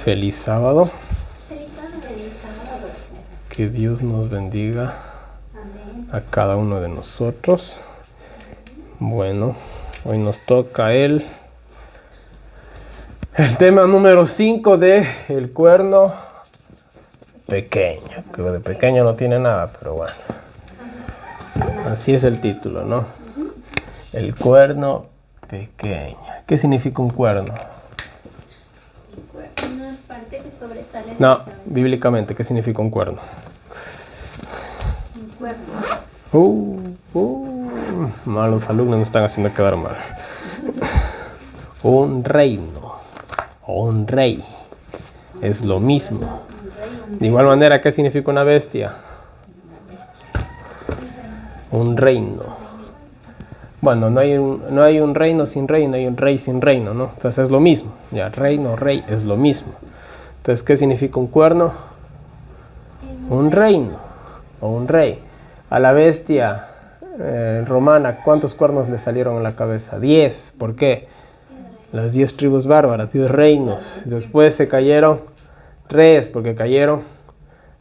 Feliz sábado. Feliz sábado. Que Dios nos bendiga Amén. a cada uno de nosotros. Bueno, hoy nos toca el tema número 5 de el cuerno pequeño. Que de pequeño no tiene nada, pero bueno. Así es el título, ¿no? El cuerno pequeño. ¿Qué significa un cuerno? Una parte que sobresale. No, bíblicamente, ¿qué significa un cuerno? Un cuerno. Malos alumnos me están haciendo quedar mal. Un reino o un rey es lo mismo. De igual manera, ¿qué significa una bestia? Un reino. Bueno, no hay un reino sin reino, hay un rey sin reino, ¿no? Entonces es lo mismo. Ya, reino, rey es lo mismo. Entonces, ¿qué significa un cuerno? Un reino o un rey. A la bestia romana, ¿cuántos cuernos le salieron en la cabeza? 10. ¿Por qué? Las 10 tribus bárbaras, 10 reinos. Después se cayeron 3, porque cayeron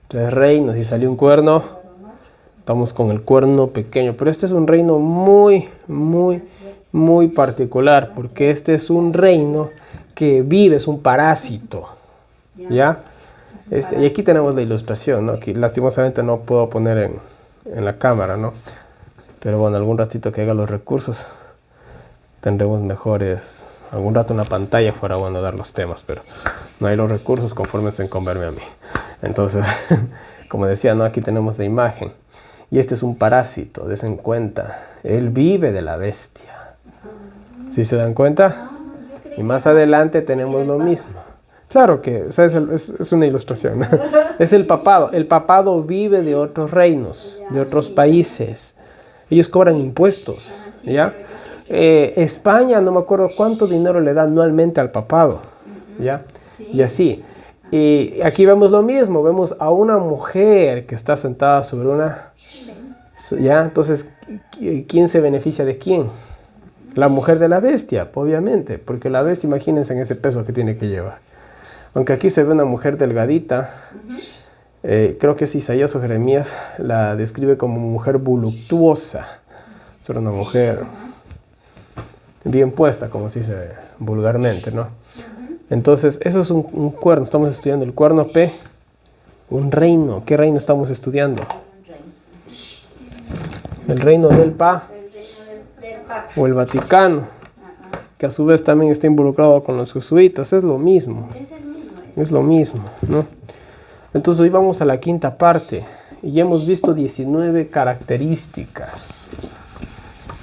3 reinos y salió un cuerno. Estamos con el cuerno pequeño, pero este es un reino muy particular, porque este es un reino que vive, es un parásito, ¿ya? Y aquí tenemos la ilustración, ¿no? Aquí lastimosamente no puedo poner en la cámara, ¿no? Pero bueno, algún ratito que haga los recursos, tendremos mejores, algún rato una pantalla fuera bueno dar los temas, pero no hay los recursos, confórmense con verme a mí. Entonces, como decía, ¿no? Aquí tenemos la imagen. Y este es un parásito, desen cuenta. Él vive de la bestia. ¿Sí se dan cuenta? Y más adelante tenemos lo mismo. Claro que o sea, es una ilustración. Es el papado. El papado vive de otros reinos, de otros países. Ellos cobran impuestos, ¿ya? España, no me acuerdo cuánto dinero le da anualmente al papado, ¿ya? Y así. Y aquí vemos lo mismo. Vemos a una mujer que está sentada sobre una... ¿Ya? Entonces, ¿quién se beneficia de quién? La mujer de la bestia, obviamente, porque la bestia, imagínense en ese peso que tiene que llevar. Aunque aquí se ve una mujer delgadita, creo que es Isaías o Jeremías, la describe como mujer voluptuosa. Es una mujer bien puesta, como se dice vulgarmente, ¿no? Entonces, eso es un cuerno. Estamos estudiando el cuerno P, un reino. ¿Qué reino estamos estudiando? El reino del Pa o el Vaticano, que a su vez también está involucrado con los jesuitas. Es lo mismo. Es lo mismo, ¿no? Entonces hoy vamos a la quinta parte y ya hemos visto 19 características.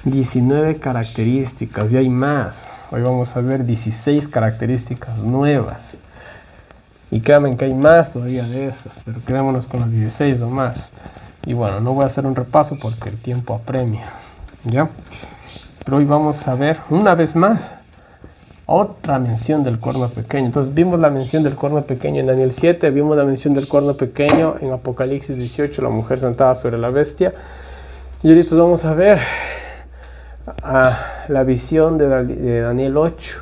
19 características y hay más. Hoy vamos a ver 16 características nuevas. Y créanme que hay más todavía de esas, pero quedémonos con las 16 o más. Y bueno, no voy a hacer un repaso porque el tiempo apremia, ¿ya? Pero hoy vamos a ver una vez más otra mención del cuerno pequeño. Entonces vimos la mención del cuerno pequeño en Daniel 7, vimos la mención del cuerno pequeño en Apocalipsis 18, la mujer sentada sobre la bestia. Y ahorita vamos a ver la visión de Daniel 8,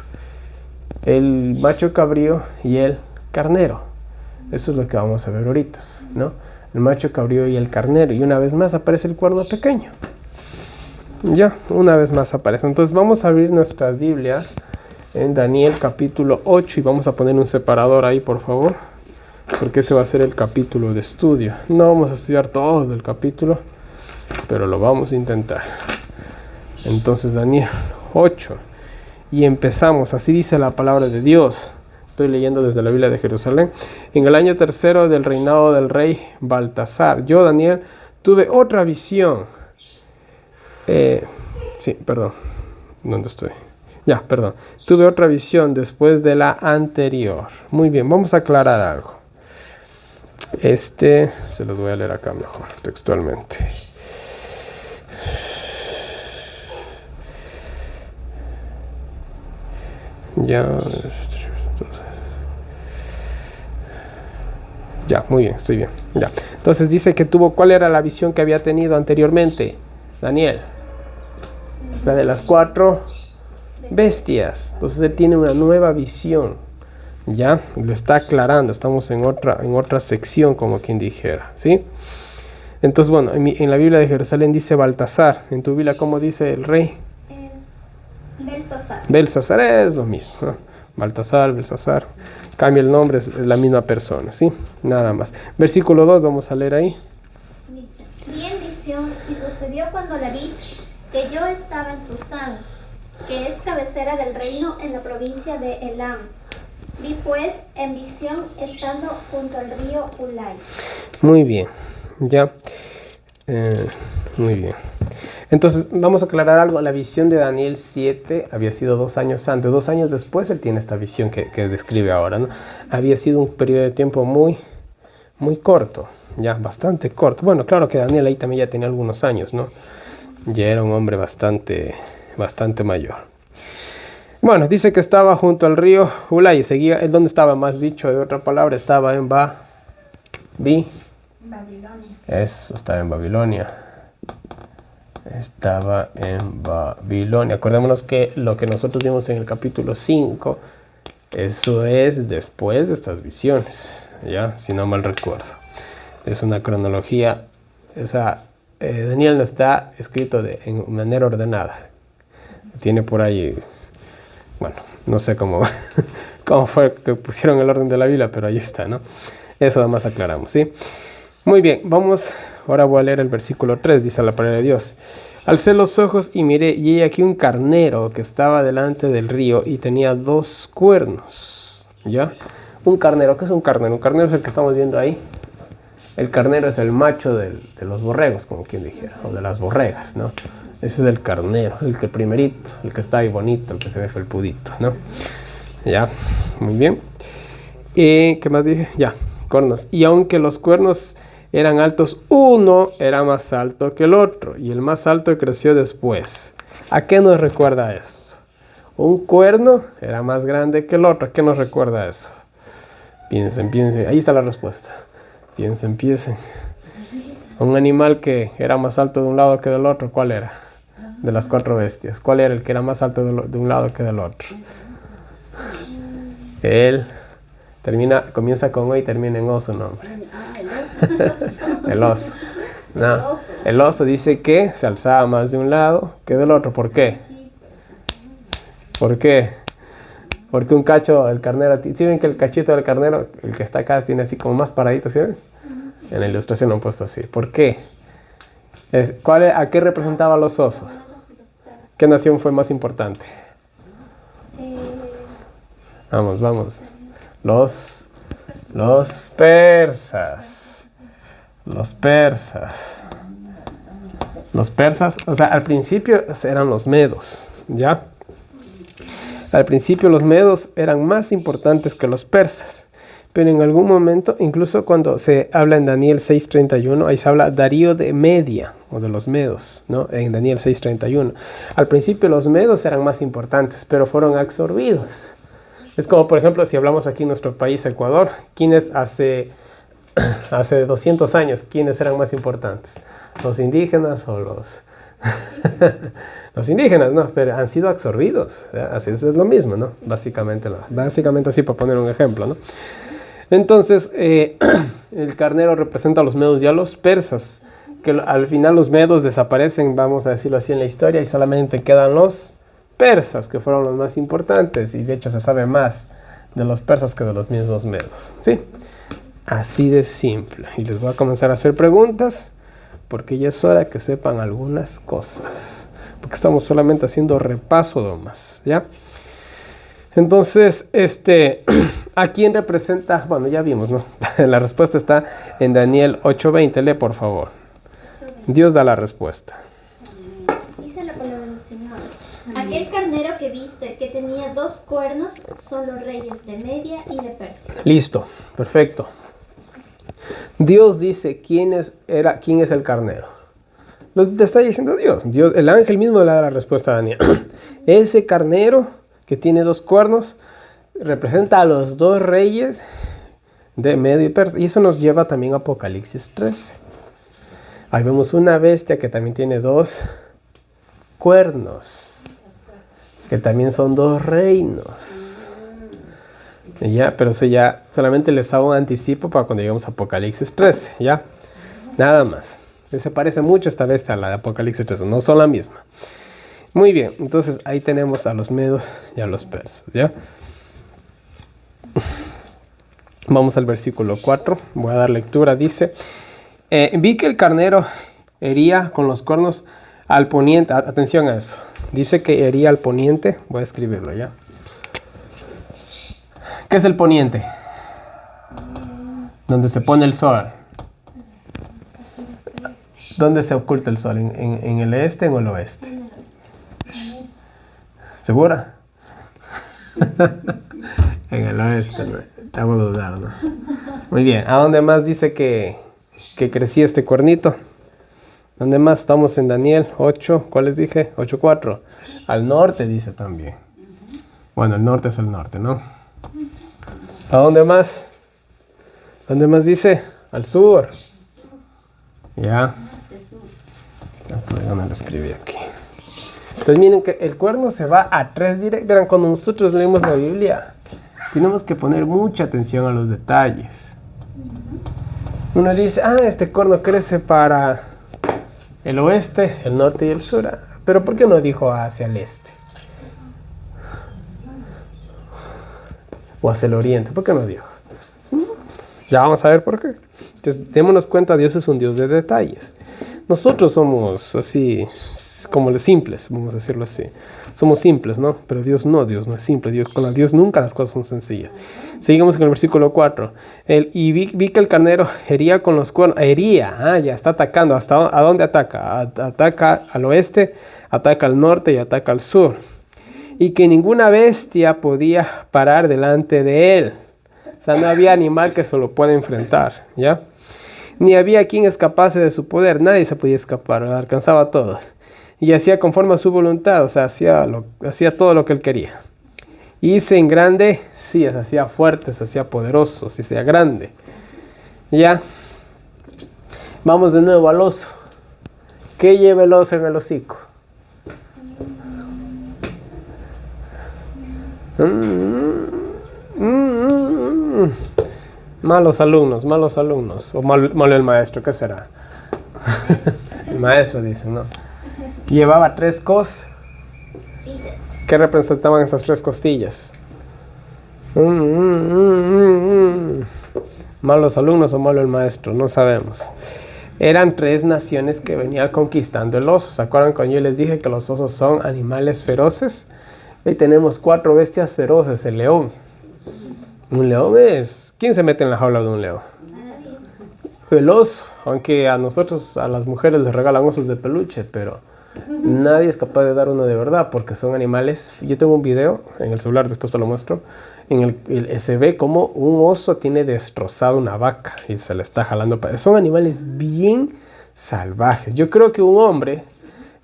el macho cabrío y el carnero. Eso es lo que vamos a ver ahorita, ¿no? El macho cabrío y el carnero. Y una vez más aparece el cuerno pequeño. Ya, una vez más aparece. Entonces vamos a abrir nuestras Biblias en Daniel capítulo 8 y vamos a poner un separador ahí, por favor, porque ese va a ser el capítulo de estudio. No vamos a estudiar todo el capítulo, pero lo vamos a intentar. Entonces Daniel 8 y empezamos. Así dice la palabra de Dios. Estoy leyendo desde la Biblia de Jerusalén. En el año 3 del reinado del rey Baltasar, yo, Daniel, tuve otra visión. ¿Dónde estoy? Tuve otra visión después de la anterior. Muy bien, vamos a aclarar algo. Se los voy a leer acá mejor, textualmente. Ya, muy bien, estoy bien. Ya. Entonces dice que ¿cuál era la visión que había tenido anteriormente, Daniel? La de las 4 bestias. Entonces él tiene una nueva visión. Ya, lo está aclarando, estamos en otra sección, como quien dijera, ¿sí? Entonces, bueno, en la Biblia de Jerusalén dice Baltasar. En tu Biblia, ¿cómo dice el rey? Es Belsasar. Belsasar es lo mismo, ¿no? Baltasar, Belsasar. Cambia el nombre, es la misma persona, ¿sí? Nada más. Versículo 2, vamos a leer ahí. Dice, vi en visión y sucedió cuando la vi que yo estaba en Susán, que es cabecera del reino en la provincia de Elam. Vi pues en visión estando junto al río Ulai. Muy bien, ya. Muy bien. Entonces, vamos a aclarar algo. La visión de Daniel 7 había sido 2 años antes. 2 años después él tiene esta visión que describe ahora, ¿no? Había sido un periodo de tiempo muy corto, ya, bastante corto. Bueno, claro que Daniel ahí también ya tenía algunos años, ¿no? Ya era un hombre bastante mayor. Bueno, dice que estaba junto al río Ulai. Seguía, ¿él dónde estaba? Más dicho, de otra palabra, estaba en Babilonia. Eso, estaba en Babilonia. Estaba en Babilonia. Acordémonos que lo que nosotros vimos en el capítulo 5, eso es después de estas visiones, ¿ya? Si no mal recuerdo. Es una cronología, o sea, Daniel no está escrito en manera ordenada. Tiene por ahí, bueno, no sé cómo fue que pusieron el orden de la Biblia, pero ahí está, ¿no? Eso nada más aclaramos, ¿sí? Muy bien, vamos, ahora voy a leer el versículo 3, dice la palabra de Dios. Alcé los ojos y miré, y he aquí un carnero que estaba delante del río y tenía 2 cuernos, ¿ya? Un carnero, ¿qué es un carnero? Un carnero es el que estamos viendo ahí. El carnero es el macho de los borregos, como quien dijera, o de las borregas, ¿no? Ese es el carnero, el primerito, el que está ahí bonito, el que se ve felpudito, ¿no? Ya, muy bien. ¿Qué más dije? Ya, cuernos. Y aunque los cuernos eran altos, uno era más alto que el otro, y el más alto creció después. ¿A qué nos recuerda eso? Un cuerno era más grande que el otro. ¿A qué nos recuerda eso? Piensen. Ahí está la respuesta. Piensen. Un animal que era más alto de un lado que del otro, ¿cuál era? De las 4 bestias. ¿Cuál era el que era más alto de un lado que del otro? Él comienza con O y termina en O su nombre. El oso. No, el oso dice que se alzaba más de un lado que del otro. ¿Por qué? ¿Por qué? Porque un cacho, el carnero, ¿sí ven que el cachito del carnero, el que está acá, tiene así como más paradito, ¿sí ven? En la ilustración lo han puesto así. ¿Por qué? ¿A qué representaba los osos? ¿Qué nación fue más importante? Vamos. Los persas. Los persas, o sea, al principio eran los medos, ¿ya? Al principio los medos eran más importantes que los persas, pero en algún momento, incluso cuando se habla en Daniel 6:31, ahí se habla Darío de Media, o de los medos, ¿no? En Daniel 6:31. Al principio los medos eran más importantes, pero fueron absorbidos. Es como, por ejemplo, si hablamos aquí en nuestro país, Ecuador, ¿quiénes hace 200 años, quiénes eran más importantes? ¿Los indígenas o los...? Los indígenas, ¿no? Pero han sido absorbidos. Así es lo mismo, ¿no? Básicamente así, para poner un ejemplo, ¿no? Entonces, el carnero representa a los medos y a los persas, que al final los medos desaparecen, vamos a decirlo así, en la historia, y solamente quedan los persas, que fueron los más importantes, y de hecho se sabe más de los persas que de los mismos medos, ¿sí? Así de simple. Y les voy a comenzar a hacer preguntas, porque ya es hora que sepan algunas cosas, porque estamos solamente haciendo repaso nomás, ¿ya? Entonces, ¿a quién representa? Bueno, ya vimos, ¿no? La respuesta está en Daniel 8:20. Lee, por favor. Dios da la respuesta. Dice la palabra del Señor. Aquel carnero que viste, que tenía 2 cuernos, son los reyes de Media y de Persia. Listo, perfecto. Dios dice quién es el carnero. Lo te está diciendo Dios. El ángel mismo le da la respuesta a Daniel. Ese carnero que tiene 2 cuernos representa a los 2 reyes de Medio y Persia. Y eso nos lleva también a Apocalipsis 13. Ahí vemos una bestia que también tiene 2 cuernos, que también son 2 reinos. Ya, pero eso ya solamente les hago un anticipo para cuando lleguemos a Apocalipsis 13, ¿ya? Nada más. Se parece mucho esta vez a la de Apocalipsis 13, no son la misma. Muy bien, entonces ahí tenemos a los medos y a los persas, ¿ya? Vamos al versículo 4, voy a dar lectura, dice: vi que el carnero hería con los cuernos al poniente, atención a eso, dice que hería al poniente, voy a escribirlo, ¿ya? ¿Qué es el poniente? Donde se pone el sol. ¿Dónde se oculta el sol? ¿En el este o en el oeste? ¿Segura? En el oeste, ¿no? Te hago dudar, ¿no? Muy bien. ¿A dónde más dice que crecía este cuernito? ¿Dónde más? Estamos en Daniel 8. ¿Cuál les dije? 8:4. Al norte dice también. Bueno, el norte es el norte, ¿no? ¿A dónde más? ¿Dónde más dice? Al sur. Ya. Hasta ya no lo escribí aquí. Entonces miren que el cuerno se va a 3 directos. Verán, cuando nosotros leemos la Biblia, tenemos que poner mucha atención a los detalles. Uno dice, este cuerno crece para el oeste, el norte y el sur. Pero ¿por qué no dijo hacia el este? O hacia el oriente. ¿Por qué no dijo? Ya vamos a ver por qué. Entonces, démonos cuenta, Dios es un Dios de detalles. Nosotros somos así, como los simples, vamos a decirlo así. Somos simples, ¿no? Pero Dios no es simple. Con Dios nunca las cosas son sencillas. Seguimos con el versículo 4. Y vi que el carnero hería con los cuernos. Hería, ya está atacando. ¿A dónde ataca? Ataca al oeste, ataca al norte y ataca al sur. Y que ninguna bestia podía parar delante de él. O sea, no había animal que se lo pueda enfrentar, ¿ya? Ni había quien escapase de su poder. Nadie se podía escapar, alcanzaba a todos. Y hacía conforme a su voluntad, o sea, hacía todo lo que él quería. Y se en grande, sí, se hacía fuerte, se hacía poderoso, se hacía grande. ¿Ya? Vamos de nuevo al oso. ¿Qué lleva el oso en el hocico? Malos alumnos. O malo el maestro, ¿qué será? El maestro dice, ¿no? Llevaba 3 cosas. ¿Qué representaban esas 3 costillas? Malos alumnos o malo el maestro, no sabemos. Eran 3 naciones que venían conquistando el oso. ¿Se acuerdan cuando yo les dije que los osos son animales feroces? Ahí tenemos 4 bestias feroces. El león. Un león es... ¿Quién se mete en la jaula de un león? El oso. Aunque a nosotros, a las mujeres les regalan osos de peluche, pero nadie es capaz de dar uno de verdad porque son animales. Yo tengo un video en el celular, después te lo muestro, en el se ve como un oso tiene destrozado una vaca y se le está jalando. Son animales bien salvajes. Yo creo que un hombre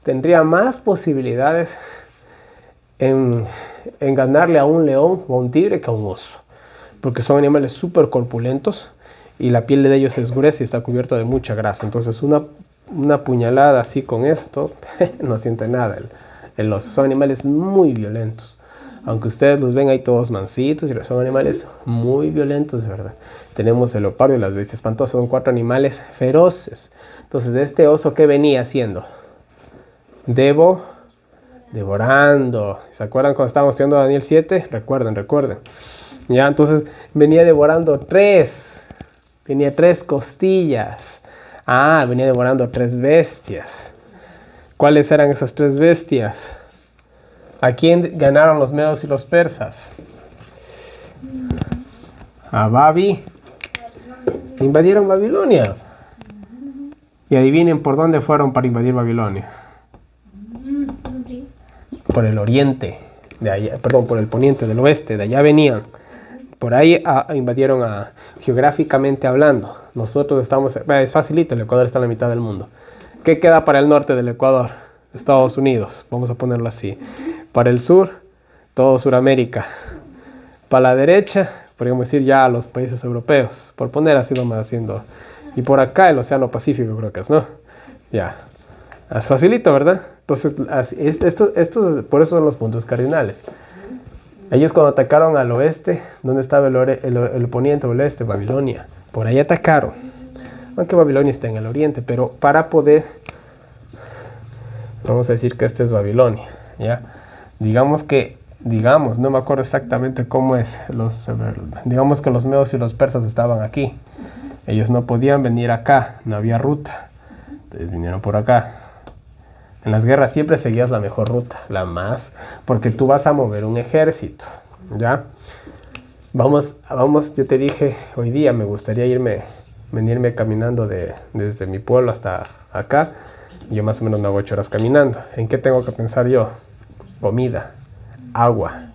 tendría más posibilidades en ganarle a un león o a un tigre que a un oso, porque son animales súper corpulentos y la piel de ellos es gruesa y está cubierta de mucha grasa. Entonces una puñalada así con esto no siente nada el oso. Son animales muy violentos, aunque ustedes los ven ahí todos mansitos, son animales muy violentos, de verdad. Tenemos el leopardo y las bestias espantosas, son 4 animales feroces. Entonces este oso, ¿qué venía haciendo? Devorando. ¿Se acuerdan cuando estábamos estudiando Daniel 7? Recuerden. Ya, entonces venía devorando 3. Tenía 3 costillas. Venía devorando 3 bestias. ¿Cuáles eran esas 3 bestias? ¿A quién ganaron los medos y los persas? A Babi. Invadieron Babilonia. Y adivinen por dónde fueron para invadir Babilonia. Por el oriente, de allá, perdón, por el poniente, del oeste, de allá venían. Por ahí invadieron geográficamente hablando. Nosotros estamos, es facilito, el Ecuador está en la mitad del mundo. ¿Qué queda para el norte del Ecuador? Estados Unidos, vamos a ponerlo así. Para el sur, todo Sudamérica. Para la derecha, podríamos decir ya a los países europeos, por poner así nomás haciendo. Y por acá el Océano Pacífico creo que es, ¿no? Ya. Es facilito, ¿verdad? Entonces, estos por eso son los puntos cardinales. Ellos cuando atacaron al oeste, ¿dónde estaba el poniente o el este? Babilonia. Por ahí atacaron. Aunque Babilonia está en el oriente, pero para poder, vamos a decir que este es Babilonia, ¿ya? Digamos, no me acuerdo exactamente cómo es, digamos que los medos y los persas estaban aquí. Ellos no podían venir acá, no había ruta. Entonces vinieron por acá. En las guerras siempre seguías la mejor ruta, la más, porque tú vas a mover un ejército, ¿ya? Vamos, yo te dije, hoy día me gustaría venirme caminando desde mi pueblo hasta acá. Yo más o menos me hago 8 horas caminando. ¿En qué tengo que pensar yo? Comida, agua.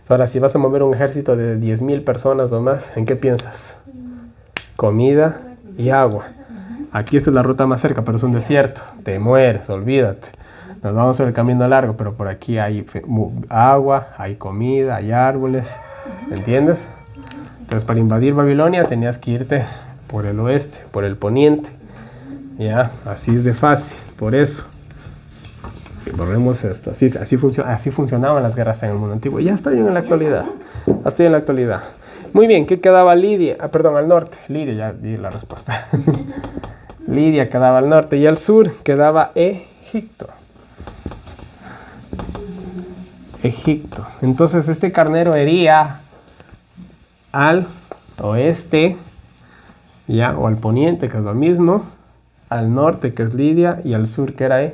Ahora, si vas a mover un ejército de 10,000 personas o más, ¿en qué piensas? Comida y agua. Aquí esta es la ruta más cerca, pero es un desierto. Te mueres, olvídate. Nos vamos sobre el camino largo, pero por aquí hay agua, hay comida, hay árboles. ¿Entiendes? Entonces, para invadir Babilonia tenías que irte por el oeste, por el poniente. Ya, así es de fácil, por eso. Y volvemos a esto. Así funcionaban las guerras en el mundo antiguo. Ya estoy en la actualidad. Muy bien, ¿qué quedaba Lidia? Al norte. Lidia, ya di la respuesta. Lidia quedaba al norte y al sur quedaba Egipto. Entonces este carnero hería al oeste, ya, o al poniente, que es lo mismo, al norte, que es Lidia, y al sur, que era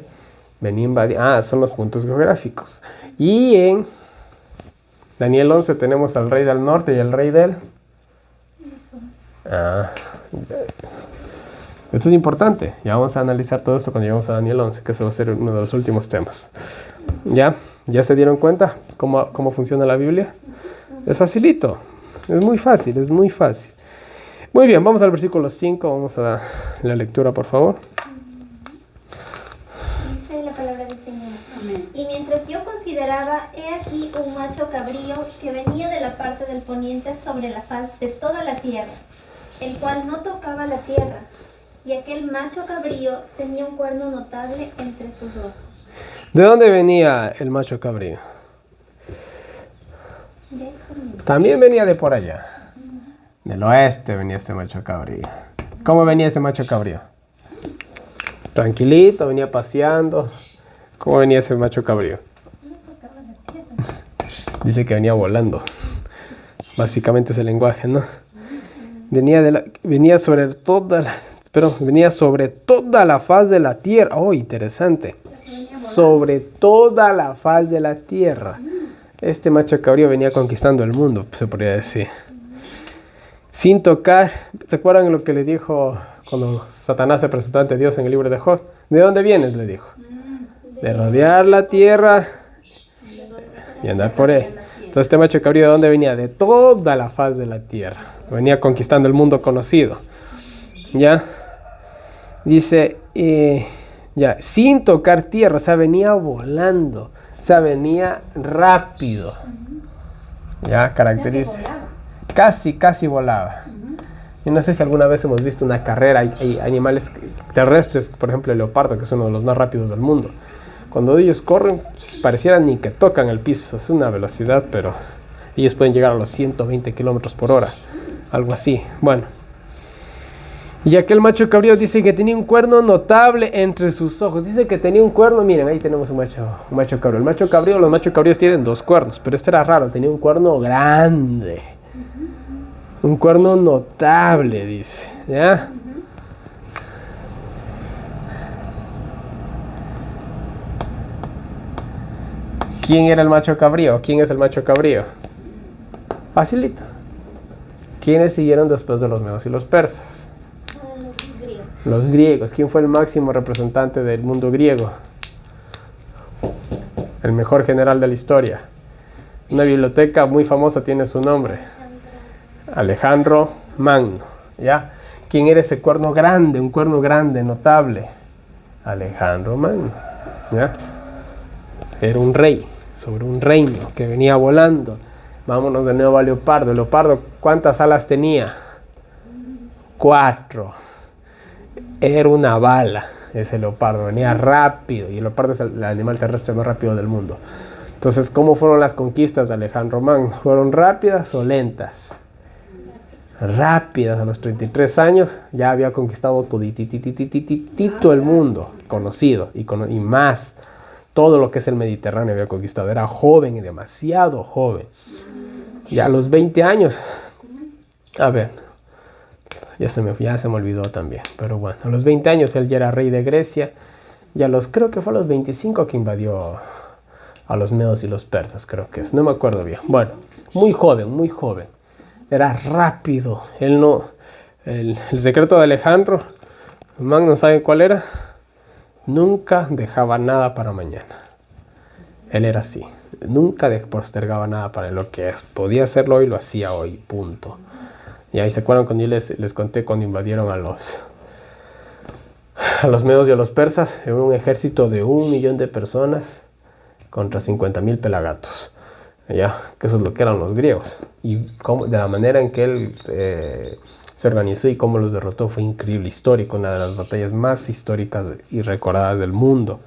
venía invadir. Son los puntos geográficos. Y en Daniel 11 tenemos al rey del norte y al rey del... Esto es importante. Ya vamos a analizar todo esto cuando lleguemos a Daniel 11, que ese va a ser uno de los últimos temas. ¿Ya se dieron cuenta cómo funciona la Biblia? Es facilito. Es muy fácil. Muy bien, vamos al versículo 5. Vamos a dar la lectura, por favor. Dice la palabra del Señor. Amén. Y mientras yo consideraba, he aquí un macho cabrío que venía de la parte del poniente sobre la faz de toda la tierra, el cual no tocaba la tierra. Y aquel macho cabrío tenía un cuerno notable entre sus ojos. ¿De dónde venía el macho cabrío? También venía de por allá. Del oeste venía ese macho cabrío. ¿Cómo venía ese macho cabrío? Tranquilito, venía paseando. ¿Cómo venía ese macho cabrío? Dice que venía volando. Básicamente es el lenguaje, ¿no? Venía sobre toda la faz de la tierra. Oh, interesante. Sobre toda la faz de la tierra. Este macho cabrío venía conquistando el mundo, se podría decir. Sin tocar. ¿Se acuerdan lo que le dijo cuando Satanás se presentó ante Dios en el libro de Job? ¿De dónde vienes?, le dijo. De rodear la tierra y andar por él. Entonces este macho cabrío, ¿de dónde venía? De toda la faz de la tierra. Venía conquistando el mundo conocido. ¿Ya? Dice, sin tocar tierra, o sea, venía volando, o sea, venía rápido. Ya, caracteriza. Casi volaba. Yo no sé si alguna vez hemos visto una carrera, hay animales terrestres, por ejemplo el leopardo, que es uno de los más rápidos del mundo. Cuando ellos corren, pareciera ni que tocan el piso, es una velocidad, pero ellos pueden llegar a los 120 kilómetros por hora, algo así. Bueno. Y aquel macho cabrío dice que tenía un cuerno notable entre sus ojos. Dice que tenía un cuerno, miren, ahí tenemos un macho cabrío. El macho cabrío, los machos cabríos tienen 2 cuernos, pero este era raro, tenía un cuerno grande. Un cuerno notable, dice, ¿ya? ¿Quién era el macho cabrío? ¿Quién es el macho cabrío? Facilito. ¿Quiénes siguieron después de los medos y los persas? Los griegos. ¿Quién fue el máximo representante del mundo griego? El mejor general de la historia. Una biblioteca muy famosa tiene su nombre. Alejandro Magno. ¿Ya? ¿Quién era ese cuerno grande? Un cuerno grande, notable. Alejandro Magno. ¿Ya? Era un rey sobre un reino que venía volando. Vámonos de nuevo al leopardo. El leopardo, ¿cuántas alas tenía? 4. Era una bala ese leopardo, venía rápido, y el leopardo es el animal terrestre más rápido del mundo. Entonces, ¿cómo fueron las conquistas de Alejandro Magno? ¿Fueron rápidas o lentas? Rápidas. A los 33 años ya había conquistado todo el mundo conocido y más. Todo lo que es el Mediterráneo había conquistado. Era joven y demasiado joven. Ya a los 20 años, a ver, ya se me olvidó también. Pero bueno, a los 20 años él ya era rey de Grecia. Y creo que fue a los 25 que invadió a los medos y los persas, creo que es. No me acuerdo bien. Bueno, muy joven, muy joven. Era rápido. El secreto de Alejandro Magno, ¿saben cuál era? Nunca dejaba nada para mañana. Él era así. Nunca postergaba nada para lo que podía hacerlo hoy, lo hacía hoy, punto. Y ahí se acuerdan cuando yo les conté cuando invadieron a los medos y a los persas. Era un ejército de 1 millón de personas contra 50,000 pelagatos. Ya, que eso es lo que eran los griegos. Y de la manera en que él se organizó y cómo los derrotó fue increíble, histórico, una de las batallas más históricas y recordadas del mundo.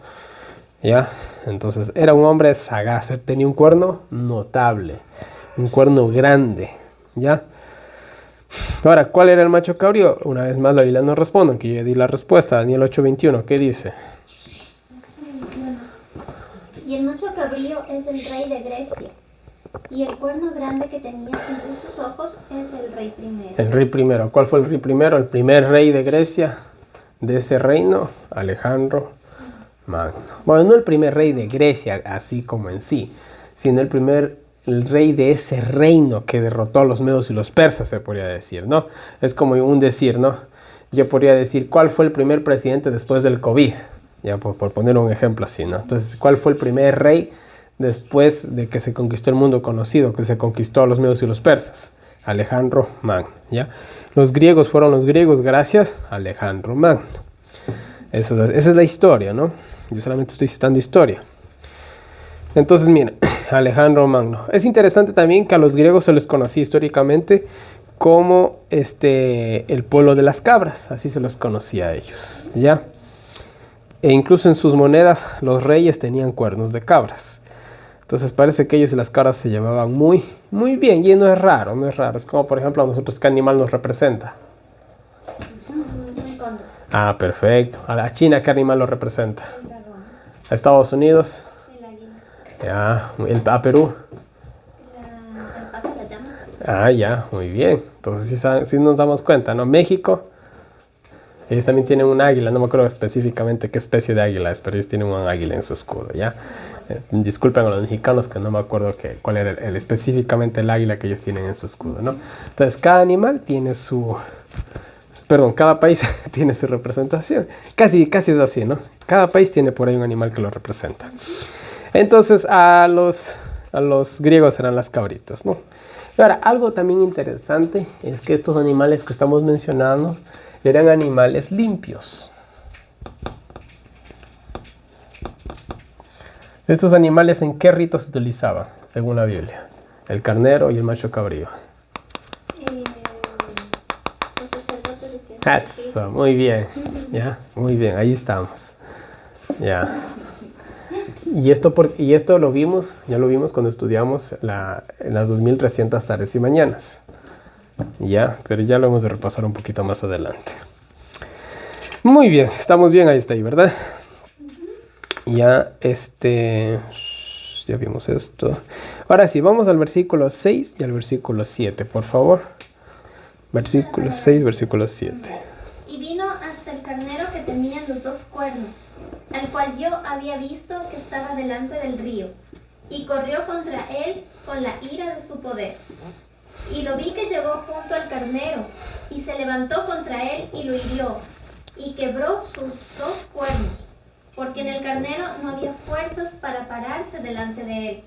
¿Ya? Entonces era un hombre sagaz, él tenía un cuerno notable, un cuerno grande. ¿Ya? Ahora, ¿cuál era el macho cabrío? Una vez más la Biblia nos responde, que yo ya di la respuesta, Daniel 8:21, ¿qué dice? Y el macho cabrío es el rey de Grecia. Y el cuerno grande que tenía entre sus ojos es el rey primero. El rey primero. ¿Cuál fue el rey primero? El primer rey de Grecia, de ese reino, Alejandro Magno. Bueno, no el primer rey de Grecia, así como en sí, sino el rey de ese reino que derrotó a los medos y los persas, se podría decir, ¿no? Es como un decir, ¿no? Yo podría decir, ¿cuál fue el primer presidente después del COVID? Ya por poner un ejemplo así, ¿no? Entonces, ¿cuál fue el primer rey después de que se conquistó el mundo conocido, que se conquistó a los medos y los persas? Alejandro Magno, ¿ya? Los griegos fueron los griegos gracias a Alejandro Magno. Esa es la historia, ¿no? Yo solamente estoy citando historia. Entonces, miren, Alejandro Magno. Es interesante también que a los griegos se les conocía históricamente como el pueblo de las cabras, así se los conocía a ellos, ¿ya? E incluso en sus monedas los reyes tenían cuernos de cabras. Entonces parece que ellos y las cabras se llevaban muy, muy bien. Y no es raro, no es raro. Es como, por ejemplo, a nosotros, ¿qué animal nos representa? El cóndor. Ah, perfecto. A la China, ¿qué animal lo representa? El dragón. A Estados Unidos. El águila. Ya. A Perú. El pato, la llama. Ah, ya, muy bien. Entonces sí nos damos cuenta, ¿no? México. Ellos también tienen un águila, no me acuerdo específicamente qué especie de águila es, pero ellos tienen un águila en su escudo, ¿ya? Disculpen a los mexicanos que no me acuerdo cuál era específicamente el águila que ellos tienen en su escudo, ¿no? Entonces, cada animal tiene cada país tiene su representación. Casi es así, ¿no? Cada país tiene por ahí un animal que lo representa. Entonces, a los griegos eran las cabritas, ¿no? Y ahora, algo también interesante es que estos animales que estamos mencionando eran animales limpios. ¿Estos animales en qué ritos se utilizaban, según la Biblia? El carnero y el macho cabrío. Los sacerdotes decían. Eso, muy bien. Ya, muy bien, ahí estamos. Ya. Y esto lo vimos, ya lo vimos cuando estudiamos las 2300 tardes y mañanas. Ya, pero ya lo vamos a repasar un poquito más adelante. Muy bien, estamos bien, ahí está ahí, ¿verdad? Ya, ya vimos esto. Ahora sí, vamos al versículo 6 y al versículo 7, por favor. Versículo 6, versículo 7. Y vino hasta el carnero que tenía los 2 cuernos, al cual yo había visto que estaba delante del río, y corrió contra él con la ira de su poder. Y lo vi que llegó junto al carnero, y se levantó contra él y lo hirió, y quebró sus 2 cuernos, porque en el carnero no había fuerzas para pararse delante de él.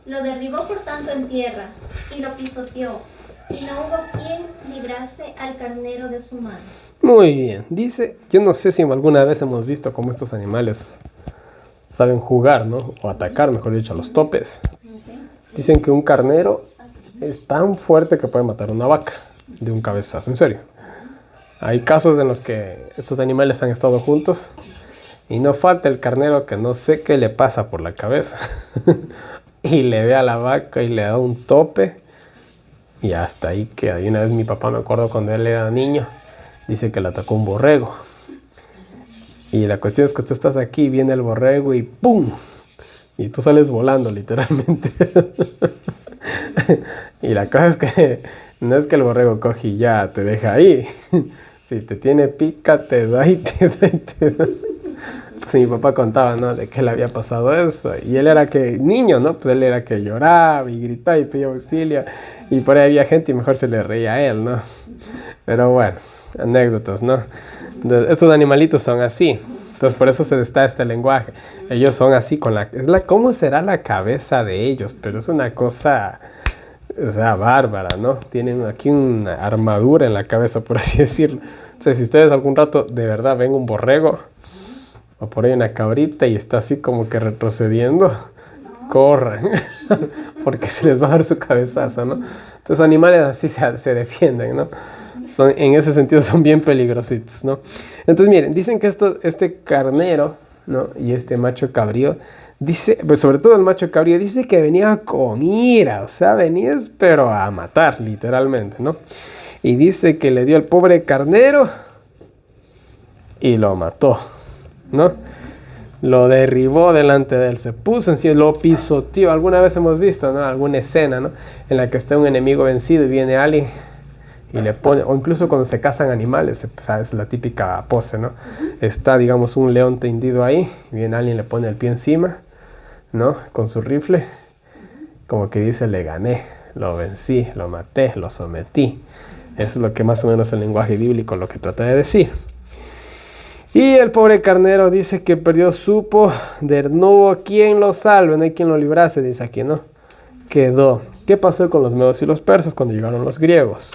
Lo derribó por tanto en tierra, y lo pisoteó, y no hubo quien librase al carnero de su mano. Muy bien, dice, yo no sé si alguna vez hemos visto cómo estos animales saben jugar, ¿no? O atacar, mejor dicho, a los topes. Dicen que un carnero es tan fuerte que puede matar una vaca de un cabezazo, en serio. Hay casos en los que estos animales han estado juntos Y no falta el carnero que no sé qué le pasa por la cabeza. Y le ve a la vaca y le da un tope. Y hasta ahí queda. Y una vez mi papá, me acuerdo cuando él era niño, dice que le atacó un borrego. Y la cuestión es que tú estás aquí, viene el borrego y ¡pum! Y tú sales volando, literalmente. Y la cosa es que no es que el borrego coge y ya te deja ahí. Si te tiene pica, te da y te da y te da. Entonces mi papá contaba, ¿no? De que le había pasado eso. Y él era que, niño, ¿no? Pues él era que lloraba y gritaba y pedía auxilio. Y por ahí había gente y mejor se le reía a él, ¿no? Pero bueno, anécdotas, ¿no? Estos animalitos son así. Entonces por eso se está este lenguaje. Ellos son así con ¿cómo será la cabeza de ellos? Pero es una cosa, o sea, bárbara, ¿no? Tienen aquí una armadura en la cabeza, por así decirlo. Entonces si ustedes algún rato de verdad ven un borrego o por ahí una cabrita y está así como que retrocediendo, corran, porque se les va a dar su cabezazo, ¿no? Entonces animales así se defienden, ¿no? En ese sentido son bien peligrositos, ¿no? Entonces miren, dicen que este carnero, ¿no? Y este macho cabrío, dice, pues sobre todo el macho cabrío, dice que venía con ira, o sea, venía pero a matar, literalmente, ¿no? Y dice que le dio al pobre carnero y lo mató, ¿no? Lo derribó delante de él, se puso encima, lo pisoteó. Alguna vez hemos visto, ¿no? Alguna escena, ¿no? En la que está un enemigo vencido y viene alguien y le pone, o incluso cuando se cazan animales, ¿sabes? La típica pose, ¿no? Está, digamos, un león tendido ahí, y viene alguien y le pone el pie encima, ¿no? Con su rifle, como que dice, le gané, lo vencí, lo maté, lo sometí. Eso es lo que más o menos el lenguaje bíblico lo que trata de decir. Y el pobre carnero dice que perdió supo, no hubo quien lo salve, no hay quien lo librase, dice aquí, ¿no? Quedó. ¿Qué pasó con los medos y los persas cuando llegaron los griegos?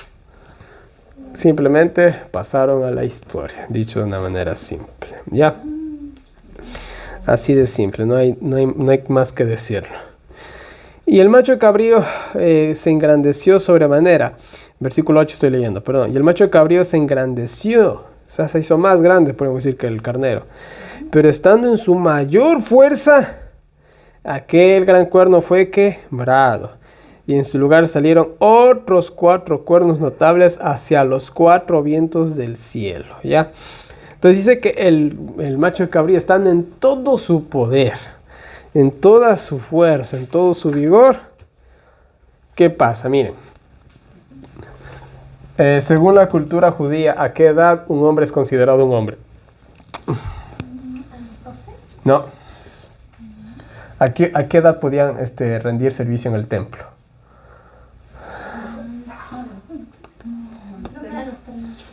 Simplemente pasaron a la historia, dicho de una manera simple, ¿ya? Así de simple, no hay más que decirlo. Y el macho cabrío se engrandeció sobremanera. Versículo 8 estoy leyendo, perdón. Y el macho cabrío se engrandeció, o sea, se hizo más grande, podemos decir, que el carnero. Pero estando en su mayor fuerza, aquel gran cuerno fue quebrado. Y en su lugar salieron otros 4 cuernos notables hacia los 4 vientos del cielo, ¿ya? Entonces dice que el macho cabrío, estando en todo su poder, en toda su fuerza, en todo su vigor, ¿qué pasa? Miren, según la cultura judía, ¿a qué edad un hombre es considerado un hombre? ¿A los 12? No. ¿A qué edad podían rendir servicio en el templo?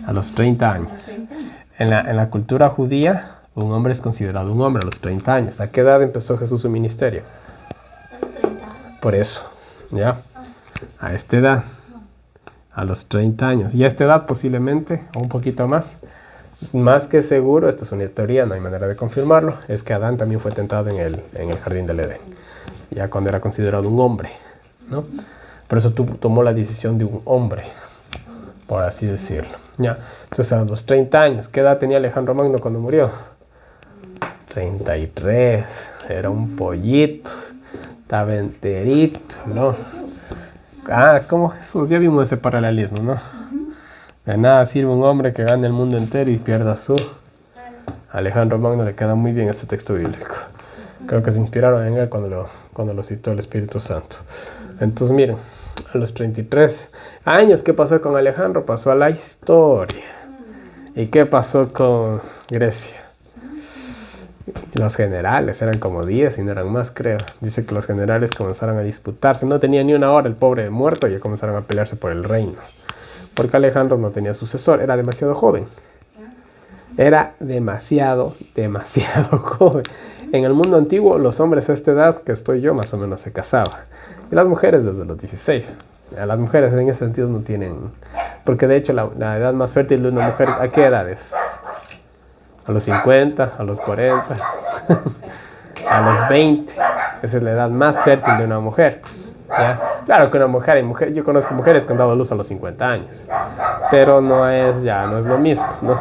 A los 30 años. En la cultura judía, un hombre es considerado un hombre a los 30 años. ¿A qué edad empezó Jesús su ministerio? A los 30 años. Por eso, ¿ya? A esta edad, a los 30 años. Y a esta edad posiblemente, o un poquito más que seguro, esto es una teoría, no hay manera de confirmarlo, es que Adán también fue tentado en el jardín del Edén, ya cuando era considerado un hombre, ¿no? Por eso tomó la decisión de un hombre, por así decirlo, ¿ya? Entonces a los 30 años, ¿qué edad tenía Alejandro Magno cuando murió? 33, era un pollito, estaba enterito, ¿no? Como Jesús, ya vimos ese paralelismo, ¿no? De nada sirve un hombre que gane el mundo entero y pierda su... Alejandro Magno le queda muy bien este texto bíblico. Creo que se inspiraron en él cuando lo citó el Espíritu Santo. Entonces miren, a los 33 años, ¿qué pasó con Alejandro? Pasó a la historia. ¿Y qué pasó con Grecia? Los generales, eran como 10 y no eran más, creo. Dice que los generales comenzaron a disputarse. No tenía ni una hora el pobre muerto y ya comenzaron a pelearse por el reino. Porque Alejandro no tenía sucesor, era demasiado joven. Era demasiado joven. En el mundo antiguo, los hombres a esta edad, que estoy yo, más o menos se casaban. Y las mujeres desde los 16. Las mujeres en ese sentido no tienen... Porque de hecho la edad más fértil de una mujer, ¿a qué edad es? A los 50, a los 40, a los 20. Esa es la edad más fértil de una mujer, ¿ya? Claro que una mujer, yo conozco mujeres que han dado luz a los 50 años, pero no es lo mismo, ¿no?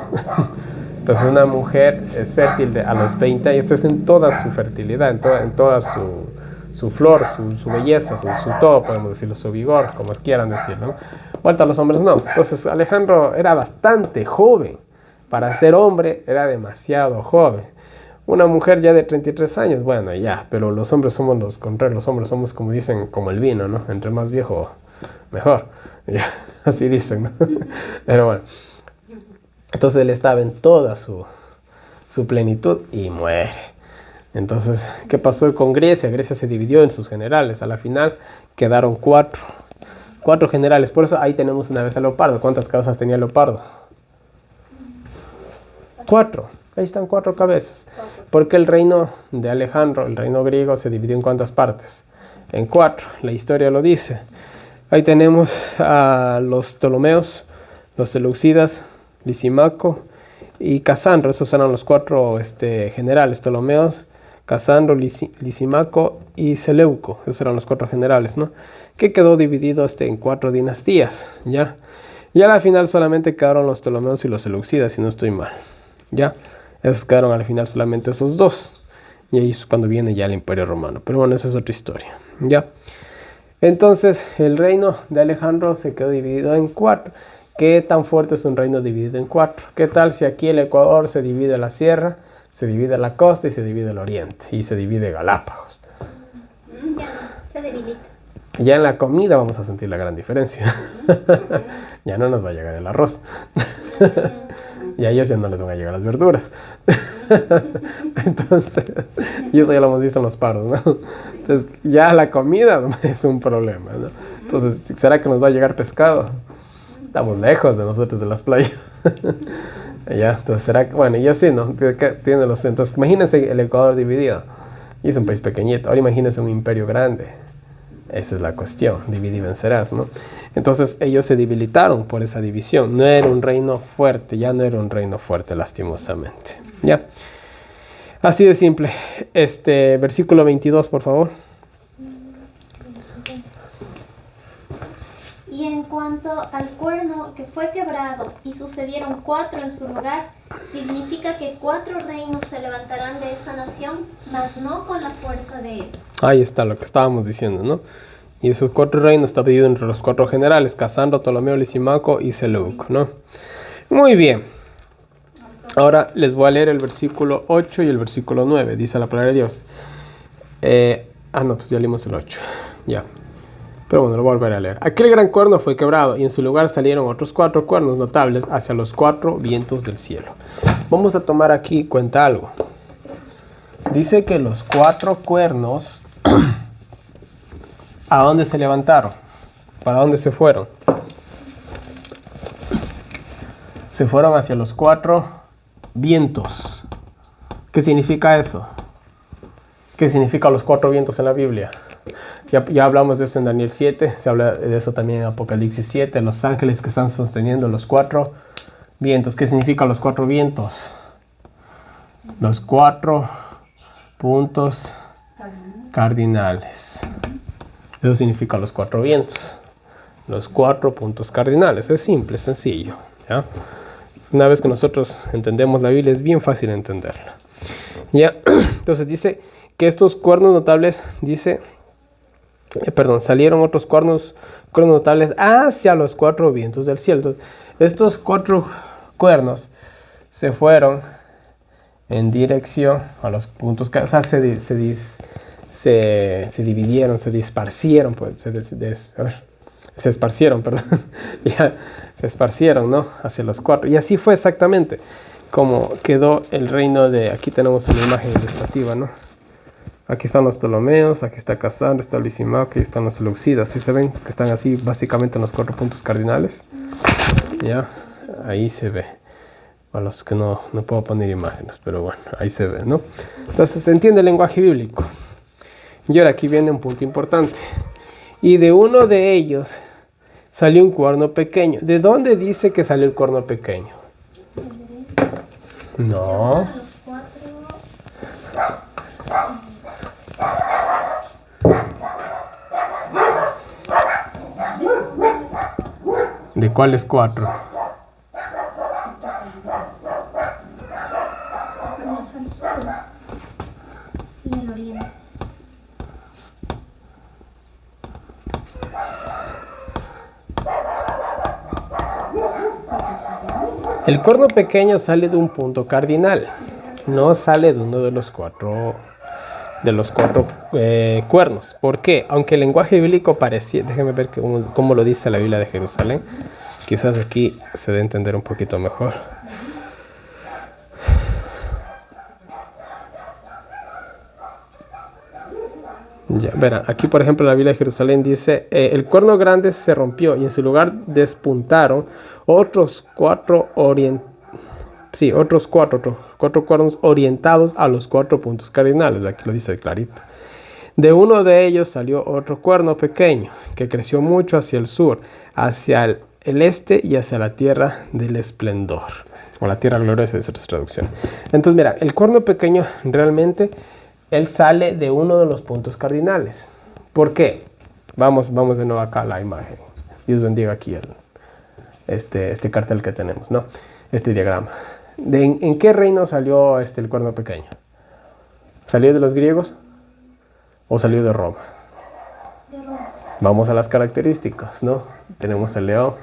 Entonces una mujer es fértil a los 20 años, esto es en toda su fertilidad, en toda su flor, su belleza, su todo, podemos decirlo, su vigor, como quieran decirlo, ¿no? Vuelta a los hombres, no. Entonces Alejandro era bastante joven. Para ser hombre era demasiado joven. Una mujer ya de 33 años, bueno, ya, pero los hombres somos los contrarios, los hombres somos, como dicen, como el vino, ¿no? Entre más viejo, mejor. Ya, así dicen, ¿no? Pero bueno. Entonces él estaba en toda su plenitud y muere. Entonces, ¿qué pasó con Grecia? Grecia se dividió en sus generales. A la final quedaron cuatro generales. Por eso ahí tenemos una vez a Leopardo. ¿Cuántas cabezas tenía Leopardo? 4. Ahí están 4 cabezas. Porque el reino de Alejandro, el reino griego, se dividió en ¿cuántas partes? En 4. La historia lo dice. Ahí tenemos a los Ptolomeos, los Seleucidas, Lisimaco y Casandro. Esos eran los 4 generales. Ptolomeos, Casandro, Lisimaco y Seleuco. Esos eran los 4 generales, ¿no? Que quedó dividido en 4 dinastías, ¿ya? Y a la final solamente quedaron los Ptolomeos y los Seleucidas, si no estoy mal, ¿ya? Esos quedaron al final solamente esos 2. Y ahí es cuando viene ya el Imperio Romano. Pero bueno, esa es otra historia, ¿ya? Entonces, el reino de Alejandro se quedó dividido en 4. ¿Qué tan fuerte es un reino dividido en 4? ¿Qué tal si aquí el Ecuador se divide la sierra, se divide la costa y se divide el oriente? Y se divide Galápagos. Ya se debilita. Ya en la comida vamos a sentir la gran diferencia. Ya no nos va a llegar el arroz. Y a ellos ya no les van a llegar las verduras. Entonces, y eso ya lo hemos visto en los paros, ¿no? Entonces, ya la comida es un problema, ¿no? Entonces, ¿será que nos va a llegar pescado? Estamos lejos de nosotros de las playas. Ya, entonces, ¿será que? Bueno, yo sí, ¿no? Tiene los... Entonces, imagínense el Ecuador dividido. Y es un país pequeñito. Ahora imagínense un imperio grande. Esa es la cuestión, divide y vencerás, ¿no? Entonces ellos se debilitaron por esa división. No era un reino fuerte, ya no era un reino fuerte, lastimosamente. ¿Ya? Así de simple. Versículo 22, por favor. Y en cuanto al cuerno que fue quebrado y sucedieron 4 en su lugar, significa que 4 reinos se levantarán de esa nación, mas no con la fuerza de él. Ahí está lo que estábamos diciendo, ¿no? Y esos 4 reinos está dividido entre los 4 generales, Casandro, Ptolomeo, Lisimaco y Seleuco, ¿no? Muy bien. Ahora les voy a leer el versículo 8 y el versículo 9, dice la palabra de Dios. No, pues ya leímos el 8, ya. Pero bueno, lo voy a volver a leer. Aquel gran cuerno fue quebrado y en su lugar salieron otros 4 cuernos notables hacia los 4 vientos del cielo. Vamos a tomar aquí cuenta algo. Dice que los 4 cuernos, ¿a dónde se levantaron? ¿Para dónde se fueron? Se fueron hacia los 4 vientos. ¿Qué significa eso? ¿Qué significan los 4 vientos en la Biblia? Ya hablamos de eso en Daniel 7, se habla de eso también en Apocalipsis 7, los ángeles que están sosteniendo los 4 vientos. ¿Qué significan los 4 vientos? Los 4 puntos cardinales. Eso significa los 4 vientos. Los 4 puntos cardinales. Es simple, es sencillo, ¿ya? Una vez que nosotros entendemos la Biblia, es bien fácil entenderla, ¿ya? Entonces dice que estos cuernos notables, salieron otros cuernos notables hacia los 4 vientos del cielo. Entonces, estos 4 cuernos se fueron en dirección a los puntos, o sea, se dividieron, se disparcieron, pues, se esparcieron, perdón, ya, se esparcieron, ¿no? Hacia los 4. Y así fue exactamente como quedó el reino de, aquí tenemos una imagen ilustrativa, ¿no? Aquí están los Ptolomeos, aquí está Casandro, está Lisimaco, aquí están los Seleucidas. ¿Sí se ven que están así básicamente en los 4 puntos cardinales? Ya, ahí se ve. Para los que no puedo poner imágenes, pero bueno, ahí se ve, ¿no? Entonces se entiende el lenguaje bíblico. Y ahora aquí viene un punto importante. Y de uno de ellos salió un cuerno pequeño. ¿De dónde dice que salió el cuerno pequeño? No. ¿De cuáles 4? El cuerno pequeño sale de un punto cardinal, no sale de uno de los cuatro cuernos. ¿Por qué? Aunque el lenguaje bíblico parecía, déjenme ver cómo lo dice la Biblia de Jerusalén, quizás aquí se dé a entender un poquito mejor. Ya, verán, aquí por ejemplo la Biblia de Jerusalén dice, el cuerno grande se rompió y en su lugar despuntaron otros cuatro cuernos orientados a los 4 puntos cardinales. Aquí lo dice clarito. De uno de ellos salió otro cuerno pequeño que creció mucho hacia el sur, hacia el este y hacia la tierra del esplendor, o la tierra gloriosa de otras traducciones. Entonces mira, el cuerno pequeño realmente él sale de uno de los puntos cardinales. ¿Por qué? Vamos de nuevo acá a la imagen. Dios bendiga aquí este cartel que tenemos, ¿no? Este diagrama. ¿En qué reino salió el cuerno pequeño? ¿Salió de los griegos o salió de Roma? De Roma. Vamos a las características, ¿no? Tenemos el león,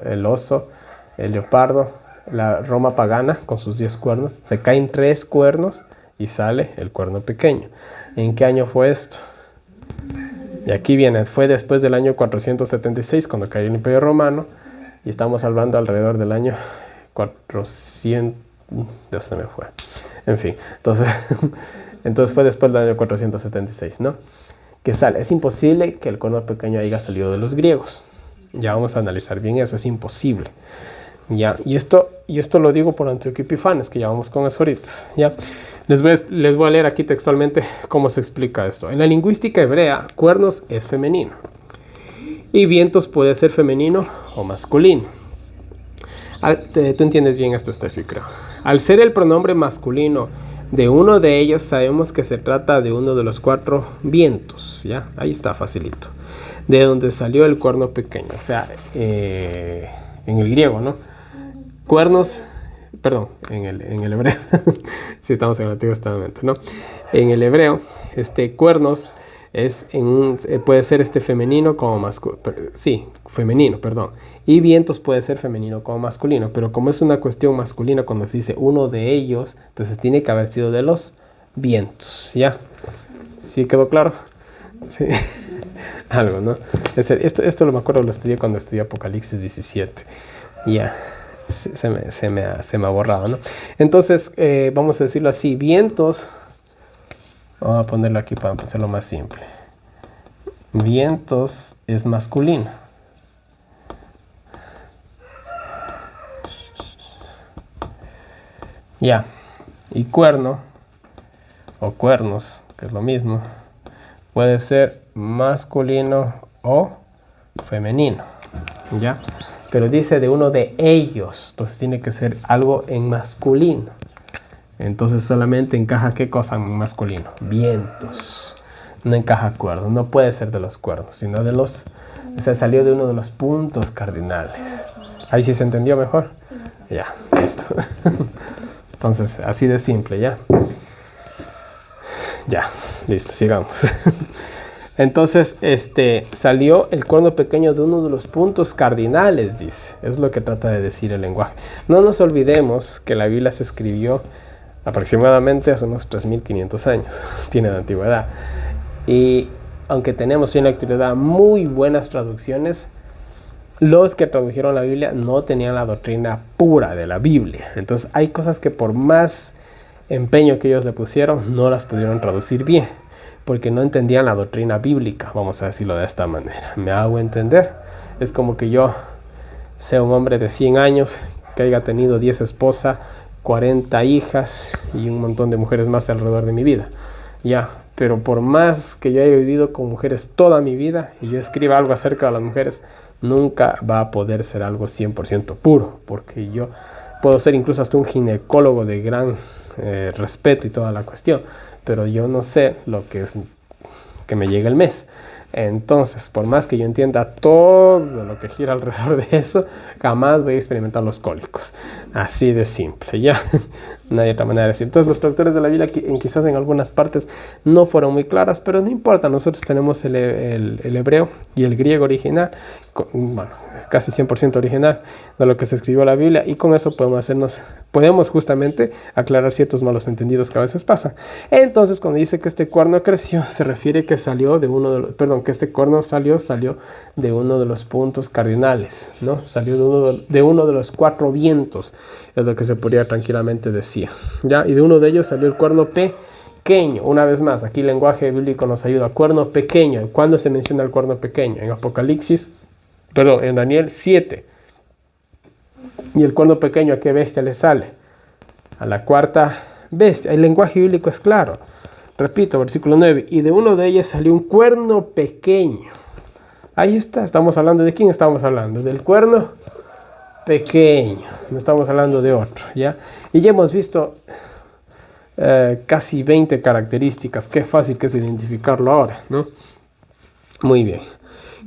el oso, el leopardo, la Roma pagana con sus 10 cuernos. Se caen 3 cuernos y sale el cuerno pequeño. ¿En qué año fue esto? Y aquí viene, fue después del año 476 cuando cayó el Imperio Romano, y estamos hablando alrededor del año 400, ya se me fue. En fin, entonces fue después del año 476, ¿no? Que sale. Es imposible que el cuerno pequeño haya salido de los griegos. Ya vamos a analizar bien eso, es imposible. Ya, y esto lo digo por Antioquía Epifanes, que ya vamos con eso ahorita, ¿ya? Les voy a leer aquí textualmente cómo se explica esto. En la lingüística hebrea, cuernos es femenino. Y vientos puede ser femenino o masculino. Tú entiendes bien esto, Steffi, creo. Al ser el pronombre masculino de uno de ellos, sabemos que se trata de uno de los 4 vientos, ¿ya? Ahí está, facilito. De donde salió el cuerno pequeño, o sea, en el griego, ¿no? Cuernos, perdón, en el hebreo, si estamos en el Antiguo Testamento, ¿no? En el hebreo, cuernos puede ser femenino como masculino, sí, femenino, perdón. Y vientos puede ser femenino como masculino, pero como es una cuestión masculina cuando se dice uno de ellos, entonces tiene que haber sido de los vientos, ¿ya? ¿Sí quedó claro? Sí. Algo, ¿no? Esto lo me acuerdo, lo estudié cuando estudié Apocalipsis 17. Ya, se me ha borrado, ¿no? Entonces, vamos a decirlo así, vientos, vamos a ponerlo aquí para hacerlo más simple. Vientos es masculino. Ya, y cuerno, o cuernos, que es lo mismo, puede ser masculino o femenino, ¿ya? Pero dice de uno de ellos, entonces tiene que ser algo en masculino. Entonces solamente encaja, ¿qué cosa en masculino? Vientos. No encaja cuernos, no puede ser de los cuernos, sino de los... O sea, salió de uno de los puntos cardinales. Ahí sí se entendió mejor. Ya, listo. Entonces, así de simple, ¿ya? Ya, listo, sigamos. Entonces, salió el cuerno pequeño de uno de los puntos cardinales, dice. Es lo que trata de decir el lenguaje. No nos olvidemos que la Biblia se escribió aproximadamente hace unos 3.500 años. Tiene de antigüedad. Y aunque tenemos en la actualidad muy buenas traducciones, los que tradujeron la Biblia no tenían la doctrina pura de la Biblia. Entonces hay cosas que por más empeño que ellos le pusieron, no las pudieron traducir bien, porque no entendían la doctrina bíblica, vamos a decirlo de esta manera. ¿Me hago entender? Es como que yo sea un hombre de 100 años, que haya tenido 10 esposas, 40 hijas y un montón de mujeres más alrededor de mi vida. Ya, pero por más que yo haya vivido con mujeres toda mi vida y yo escriba algo acerca de las mujeres, nunca va a poder ser algo 100% puro, porque yo puedo ser incluso hasta un ginecólogo de gran respeto y toda la cuestión, pero yo no sé lo que es que me llegue el mes. Entonces, por más que yo entienda todo lo que gira alrededor de eso, jamás voy a experimentar los cólicos. Así de simple, ¿ya? No hay otra manera de decir. Entonces, los traductores de la Biblia quizás en algunas partes no fueron muy claras, pero no importa. Nosotros tenemos el hebreo y el griego original. Bueno, casi 100% original de lo que se escribió la Biblia, y con eso podemos justamente aclarar ciertos malos entendidos que a veces pasan. Entonces, cuando dice que este cuerno creció, se refiere que salió de uno de los, perdón, que este cuerno salió de uno de los puntos cardinales, ¿no? Salió de uno de los 4 vientos, es lo que se podría tranquilamente decir, ¿ya? Y de uno de ellos salió el cuerno pequeño. Una vez más, aquí el lenguaje bíblico nos ayuda. Cuerno pequeño. ¿Cuándo se menciona el cuerno pequeño? En Daniel 7. ¿Y el cuerno pequeño a qué bestia le sale? A la 4ª bestia. El lenguaje bíblico es claro. Repito, versículo 9. Y de uno de ellos salió un cuerno pequeño. Ahí está. Estamos hablando de quién estamos hablando. Del cuerno pequeño. No estamos hablando de otro, ¿ya? Y ya hemos visto casi 20 características. Qué fácil que es identificarlo ahora, ¿no? Muy bien.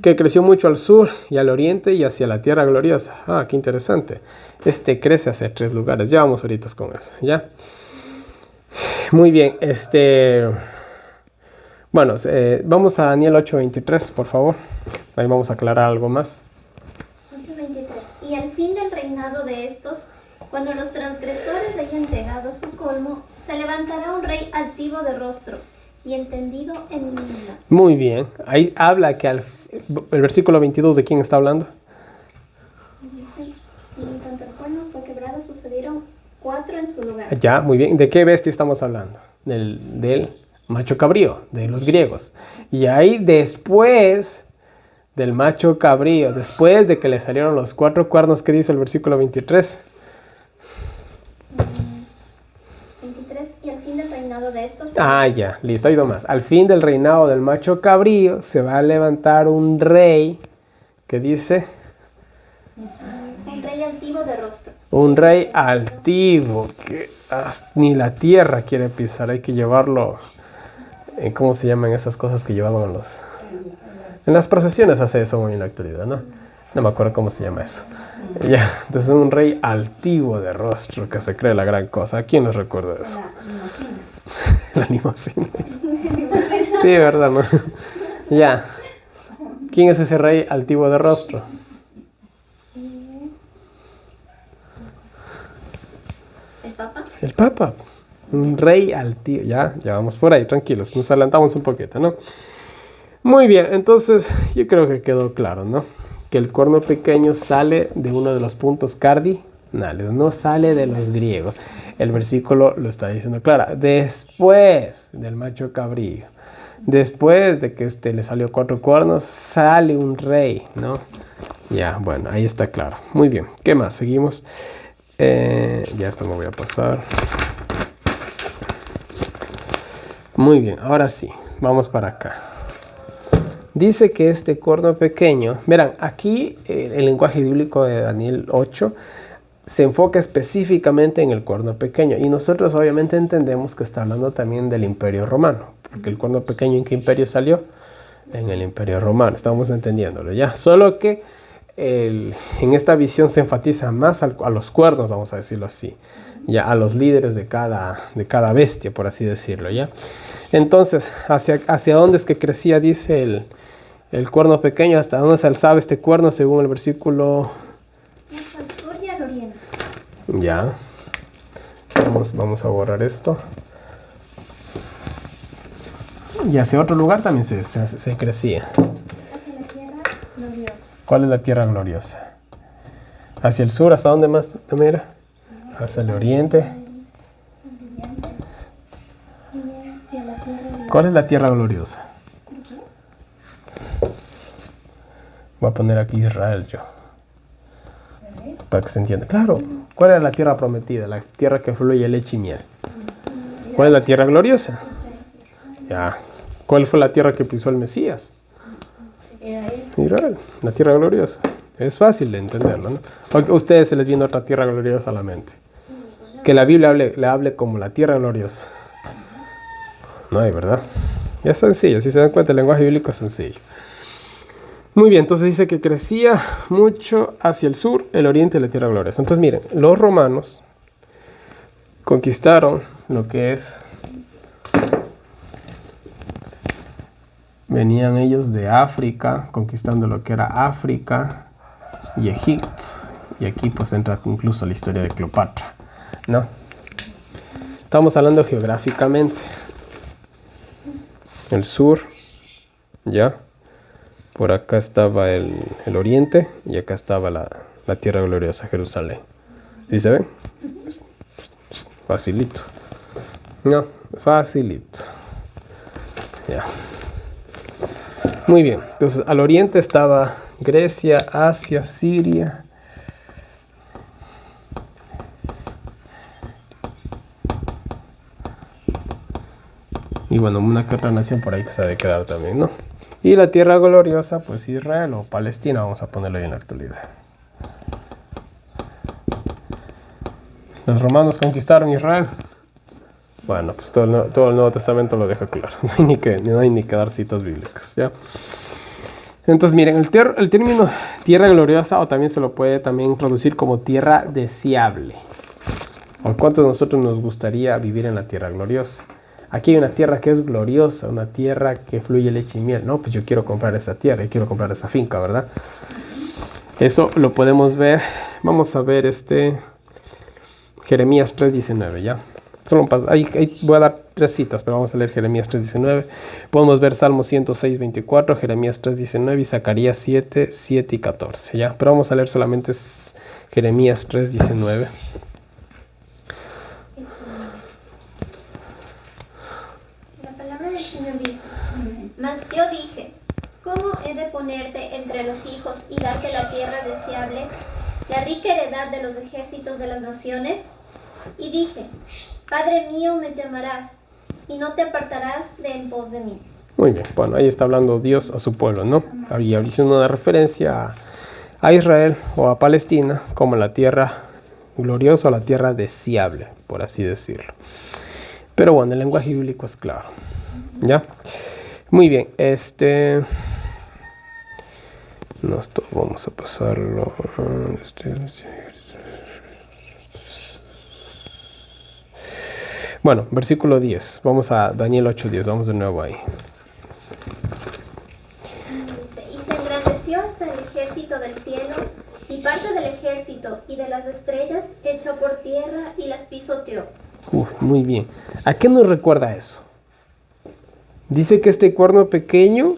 Que creció mucho al sur y al oriente y hacia la tierra gloriosa. Ah, qué interesante. Este crece hacia 3 lugares. Ya vamos ahorita con eso, ¿ya? Muy bien. Bueno, vamos a Daniel 8:23, por favor. Ahí vamos a aclarar algo más. 8:23. Y al fin del reinado de estos, cuando los transgresores hayan llegado a su colmo, se levantará un rey altivo de rostro y entendido en enigmas. Muy bien. Ahí habla que el versículo 22, ¿de quién está hablando? Dice, y en cuanto el cuerno fue quebrado, sucedieron 4 en su lugar. Ya, muy bien. ¿De qué bestia estamos hablando? Del macho cabrío, de los griegos. Y ahí después del macho cabrío, después de que le salieron los 4 cuernos, ¿qué dice el versículo 23? 23. Y al fin del reinado de estos... Ah, ya, listo, hay más. Al fin del reinado del macho cabrío se va a levantar un rey, ¿qué dice? Un rey altivo de rostro. Un rey altivo, que ni la tierra quiere pisar, hay que llevarlo, ¿cómo se llaman esas cosas que llevaban en las procesiones? Hace eso en la actualidad, ¿no? No me acuerdo cómo se llama eso. Ya, entonces un altivo de rostro que se cree la gran cosa. ¿A quién nos recuerda eso? La limosina. Sí, verdad, ¿no? Ya. ¿Quién es ese rey altivo de rostro? ¿El Papa? El Papa. Un rey altivo. Ya vamos por ahí, tranquilos. Nos adelantamos un poquito, ¿no? Muy bien, entonces yo creo que quedó claro, ¿no? Que el cuerno pequeño sale de uno de los puntos cardinales, no sale de los griegos. El versículo lo está diciendo claro. Después del macho cabrío, después de que le salió 4 cuernos, sale un rey, ¿no? Ya, bueno, ahí está claro. Muy bien, ¿qué más? Seguimos. Ya esto me voy a pasar. Muy bien, ahora sí, vamos para acá. Dice que este cuerno pequeño, verán, aquí el lenguaje bíblico de Daniel 8 se enfoca específicamente en el cuerno pequeño. Y nosotros obviamente entendemos que está hablando también del Imperio Romano. Porque el cuerno pequeño, ¿en qué imperio salió? En el Imperio Romano, estamos entendiéndolo ya. Solo que en esta visión se enfatiza más a los cuernos, vamos a decirlo así. Ya, a los líderes de cada bestia, por así decirlo, ¿ya? Entonces, ¿hacia dónde es que crecía, dice el cuerno pequeño? ¿Hasta dónde se alzaba este cuerno según el versículo? Al sur y al oriente. Ya. Vamos a borrar esto. Y hacia otro lugar también se crecía. Hacia la tierra gloriosa. ¿Cuál es la tierra gloriosa? Hacia el sur, ¿hasta dónde más? Mira. Hacia el oriente. ¿Cuál es la tierra gloriosa? Voy a poner aquí Israel yo. Para que se entienda. Claro. ¿Cuál era la tierra prometida? La tierra que fluye leche y miel. ¿Cuál es la tierra gloriosa? Ya. ¿Cuál fue la tierra que pisó el Mesías? Israel. La tierra gloriosa. Es fácil de entenderlo, ¿no? A ustedes se les viene otra tierra gloriosa a la mente. Que la Biblia le hable como la tierra gloriosa. No hay, ¿verdad? Es sencillo, si se dan cuenta, el lenguaje bíblico es sencillo. Muy bien, entonces dice que crecía mucho hacia el sur, el oriente y la tierra gloriosa. Entonces miren, los romanos conquistaron lo que es... Venían ellos de África, conquistando lo que era África, y Egipto. Y aquí pues entra incluso la historia de Cleopatra, ¿no? Estamos hablando geográficamente. El sur, ¿ya? Por acá estaba el oriente y acá estaba la tierra gloriosa, Jerusalén. ¿Sí se ven? Facilito. No, facilito. Ya. Muy bien. Entonces, al oriente estaba Grecia, Asia, Siria. Y bueno, una que otra nación por ahí que se ha de quedar también, ¿no? Y la tierra gloriosa, pues Israel o Palestina, vamos a ponerlo ahí en la actualidad. Los romanos conquistaron Israel. Bueno, pues todo el Nuevo Testamento lo deja claro. No hay ni que dar citas bíblicas, ¿ya? Entonces, miren, el término tierra gloriosa, o también se lo puede también traducir como tierra deseable. ¿O cuántos de nosotros nos gustaría vivir en la tierra gloriosa? Aquí hay una tierra que es gloriosa, una tierra que fluye leche y miel. No, pues yo quiero comprar esa tierra, yo quiero comprar esa finca, ¿verdad? Eso lo podemos ver. Vamos a ver Jeremías 3:19, ¿ya? Ahí voy a dar 3 citas, pero vamos a leer Jeremías 3:19. Podemos ver Salmo 106:24, Jeremías 3:19 y Zacarías 7:7 y 14, ¿ya? Pero vamos a leer solamente Jeremías 3:19. La palabra del Señor dice: Mas yo dije, ¿cómo he de ponerte entre los hijos y darte la tierra deseable, la rica heredad de los ejércitos de las naciones? Y dije, Padre mío me llamarás, y no te apartarás de en pos de mí. Muy bien, bueno, ahí está hablando Dios a su pueblo, ¿no? Ahí haciendo una referencia a Israel o a Palestina como la tierra gloriosa o la tierra deseable, por así decirlo. Pero bueno, el lenguaje bíblico es claro, ¿ya? Muy bien, vamos a pasarlo. Bueno, versículo 10. Vamos a Daniel 8:10. Vamos de nuevo ahí. Dice, y se engrandeció hasta el ejército del cielo, y parte del ejército y de las estrellas echó por tierra y las pisoteó. Muy bien. ¿A qué nos recuerda eso? Dice que este cuerno pequeño,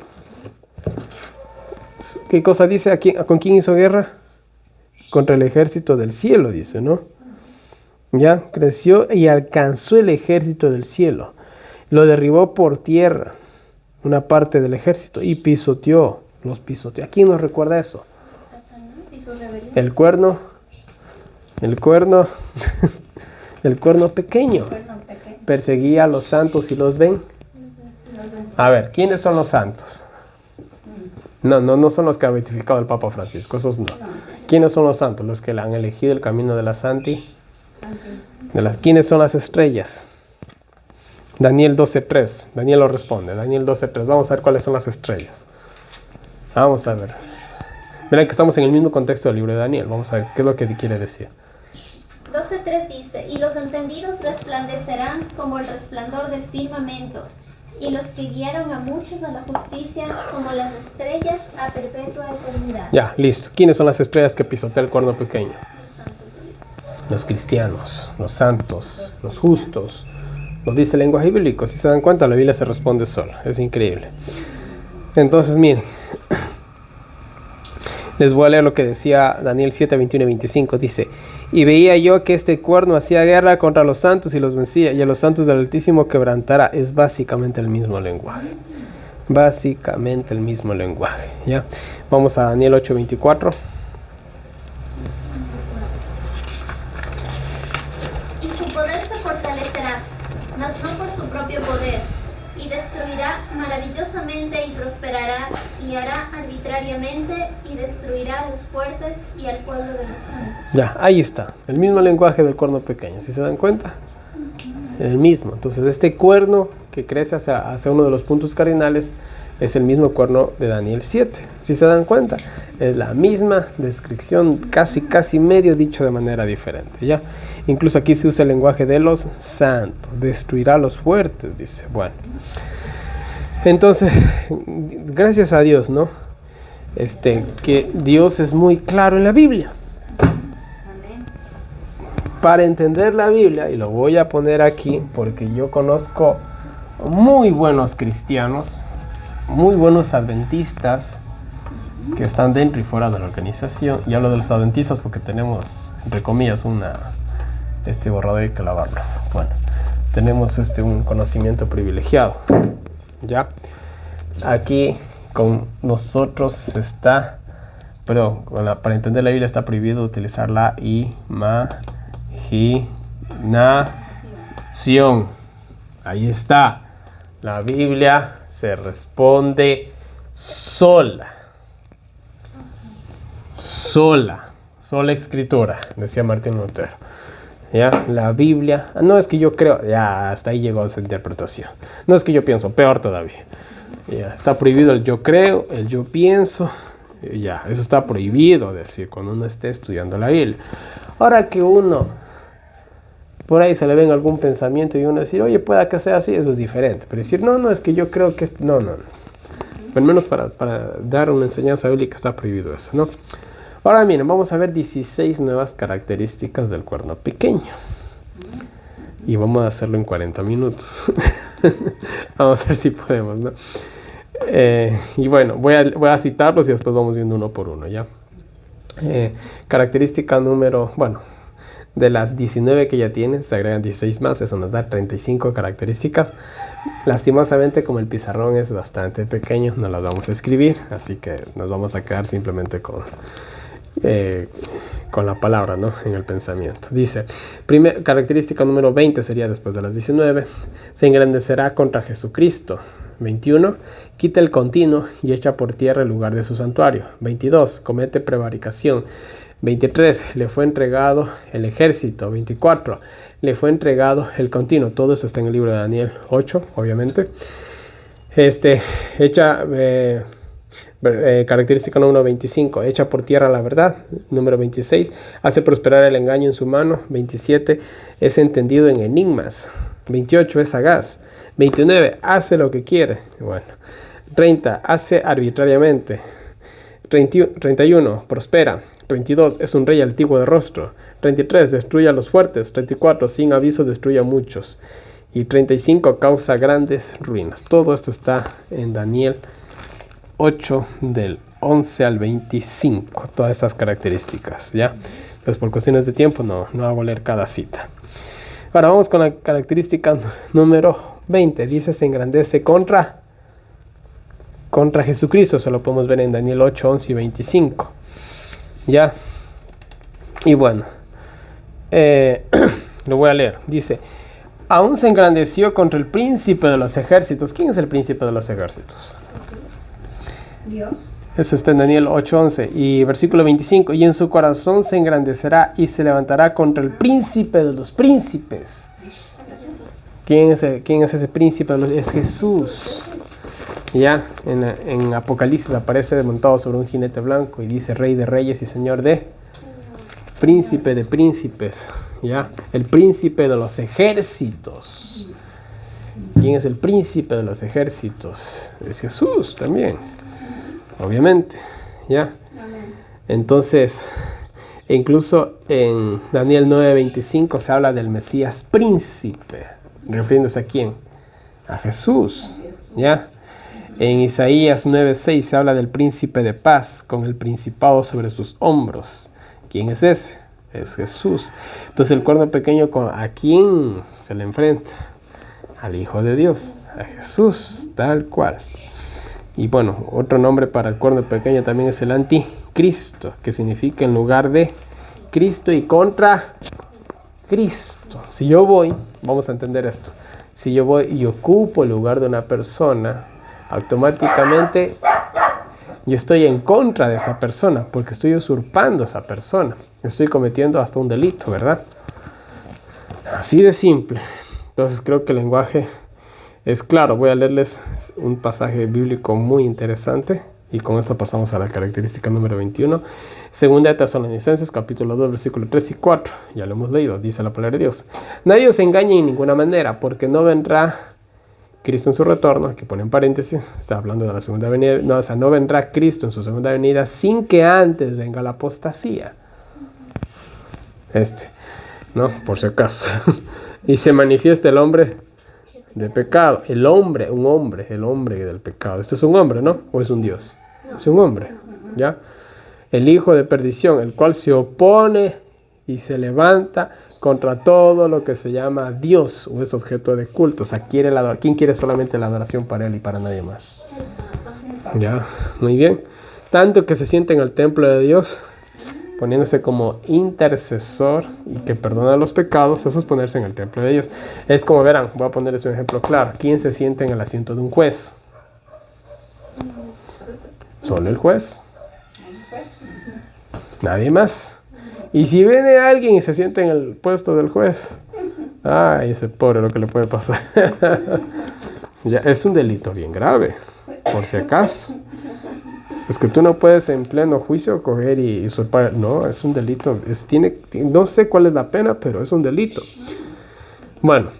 ¿qué cosa dice? ¿Con quién hizo guerra? Contra el ejército del cielo, dice, ¿no? Ya, creció y alcanzó el ejército del cielo. Lo derribó por tierra, una parte del ejército, y los pisoteó. ¿A quién nos recuerda eso? El cuerno pequeño. Perseguía a los santos y los ven. A ver, ¿quiénes son los santos? No son los que ha beatificado el Papa Francisco, esos no. ¿Quiénes son los santos? Los que han elegido el camino de la Santi. ¿Quiénes son las estrellas? Daniel 12:3. Daniel lo responde. Daniel 12:3. Vamos a ver cuáles son las estrellas. Vamos a ver. Miren que estamos en el mismo contexto del libro de Daniel. Vamos a ver qué es lo que quiere decir. 12:3 dice, y los entendidos resplandecerán como el resplandor del firmamento, y los que guiaron a muchos a la justicia como las estrellas a perpetua eternidad. Ya, listo. ¿Quiénes son las estrellas que pisotea el cuerno pequeño? Los cristianos, los santos, los justos. Lo dice el lenguaje bíblico. Si se dan cuenta, la Biblia se responde sola. Es increíble. Entonces, miren. Les voy a leer lo que decía Daniel 7:21 y 25. Dice, y veía yo que este cuerno hacía guerra contra los santos y los vencía, y a los santos del Altísimo quebrantara. Es básicamente el mismo lenguaje. Básicamente el mismo lenguaje. ¿Ya? Vamos a Daniel 8:24. Mas no por su propio poder, y destruirá maravillosamente y prosperará, y hará arbitrariamente y destruirá a los fuertes y al pueblo de los santos. Ya, ahí está, el mismo lenguaje del cuerno pequeño, ¿sí se dan cuenta? El mismo. Entonces este cuerno que crece hacia uno de los puntos cardinales es el mismo cuerno de Daniel 7, ¿sí se dan cuenta? Es la misma descripción, casi medio dicho de manera diferente, ¿ya? Incluso aquí se usa el lenguaje de los santos, destruirá a los fuertes, dice. Bueno, entonces, gracias a Dios, ¿no? que Dios es muy claro en la Biblia. Para entender la Biblia, y lo voy a poner aquí porque yo conozco muy buenos cristianos, muy buenos adventistas que están dentro y fuera de la organización. Y hablo de los adventistas porque tenemos, entre comillas, este borrador hay que lavarlo. Bueno, tenemos un conocimiento privilegiado. ¿Ya? Aquí con nosotros está, perdón, para entender la Biblia está prohibido utilizar la imaginación. Ahí está. La Biblia se responde sola. Sola escritura, decía Martín Lutero. ¿Ya? La Biblia, no es que yo creo, ya hasta ahí llegó esa interpretación. No es que yo pienso, peor todavía. Ya, está prohibido el yo creo, el yo pienso. Ya, eso está prohibido decir cuando uno esté estudiando la Biblia. Ahora que uno por ahí se le venga algún pensamiento y uno decir, oye, pueda que sea así, eso es diferente. Pero decir, no, es que yo creo que no. Al menos para dar una enseñanza bíblica está prohibido eso, ¿no? Ahora miren, vamos a ver 16 nuevas características del cuerno pequeño. Y vamos a hacerlo en 40 minutos. Vamos a ver si podemos, ¿no? Y bueno, voy a citarlos y después vamos viendo uno por uno, ¿ya? Característica número, de las 19 que ya tienen, se agregan 16 más, eso nos da 35 características. Lastimosamente, como el pizarrón es bastante pequeño, no las vamos a escribir, así que nos vamos a quedar simplemente con la palabra, ¿no? En el pensamiento. Dice, característica número 20 sería después de las 19, se engrandecerá contra Jesucristo. 21, quita el continuo y echa por tierra el lugar de su santuario. 22, comete prevaricación. 23, le fue entregado el ejército. 24, le fue entregado el continuo. Todo eso está en el libro de Daniel 8, obviamente. Característica número 25, echa por tierra la verdad. Número 26, hace prosperar el engaño en su mano. 27, es entendido en enigmas. 28, es sagaz. 29, hace lo que quiere. 30, hace arbitrariamente. 31, prospera. 32, es un rey altivo de rostro. 33, destruye a los fuertes. 34, sin aviso destruye a muchos. Y 35, causa grandes ruinas. Todo esto está en Daniel 8 del 11 al 25. Todas estas características, ¿ya? Pues por cuestiones de tiempo no hago leer cada cita. Ahora vamos con la característica número 20. Dice, se engrandece contra Jesucristo. Eso lo podemos ver en Daniel 8, 11 y 25. ¿Ya? Y bueno, lo voy a leer. Dice, aún se engrandeció contra el príncipe de los ejércitos. ¿Quién es el príncipe de los ejércitos? Dios. Eso está en Daniel 8:11 y versículo 25. Y en su corazón se engrandecerá y se levantará contra el príncipe de los príncipes. ¿Quién es ese príncipe? Es Jesús. Ya, en Apocalipsis aparece montado sobre un jinete blanco y dice Rey de reyes y Señor de príncipe de príncipes. Ya, el príncipe de los ejércitos. ¿Quién es el príncipe de los ejércitos? Es Jesús también, obviamente. Ya. Entonces, incluso en Daniel 9:25 se habla del Mesías príncipe, refiriéndose a quién, a Jesús. Ya. En Isaías 9:6 se habla del príncipe de paz con el principado sobre sus hombros. ¿Quién es ese? Es Jesús. Entonces el cuerno pequeño, ¿a quién se le enfrenta? Al Hijo de Dios, a Jesús, tal cual. Y bueno, otro nombre para el cuerno pequeño también es el anticristo, que significa en lugar de Cristo y contra Cristo. Si yo voy, vamos a entender esto, si yo voy y ocupo el lugar de una persona, automáticamente yo estoy en contra de esa persona, porque estoy usurpando a esa persona, estoy cometiendo hasta un delito, ¿verdad? Así de simple. Entonces creo que el lenguaje es claro. Voy a leerles un pasaje bíblico muy interesante y con esto pasamos a la característica número 21. Segunda de Tesalonicenses, capítulo 2, versículos 3 y 4. Ya lo hemos leído, dice la palabra de Dios. Nadie os engañe en ninguna manera, porque no vendrá Cristo en su retorno, aquí pone en paréntesis, está hablando de la segunda venida, no, o sea, no vendrá Cristo en su segunda venida sin que antes venga la apostasía. ¿No? Por si acaso. Y se manifiesta el hombre de pecado. El hombre del pecado. Este es un hombre, ¿no? ¿O es un Dios? Es un hombre, ¿ya? El hijo de perdición, el cual se opone y se levanta contra todo lo que se llama Dios o es objeto de culto. O sea, ¿quién quiere solamente la adoración para él y para nadie más? Ya, muy bien. Tanto que se siente en el templo de Dios, poniéndose como intercesor y que perdona los pecados, eso es ponerse en el templo de Dios. Es como verán, voy a ponerles un ejemplo claro. ¿Quién se siente en el asiento de un juez? Solo el juez. Nadie más. Y si viene alguien y se sienta en el puesto del juez, ay, ese pobre lo que le puede pasar. Ya, es un delito bien grave, por si acaso. Es que tú no puedes en pleno juicio coger y usurpar. No, es un delito. No sé cuál es la pena, pero es un delito. Bueno,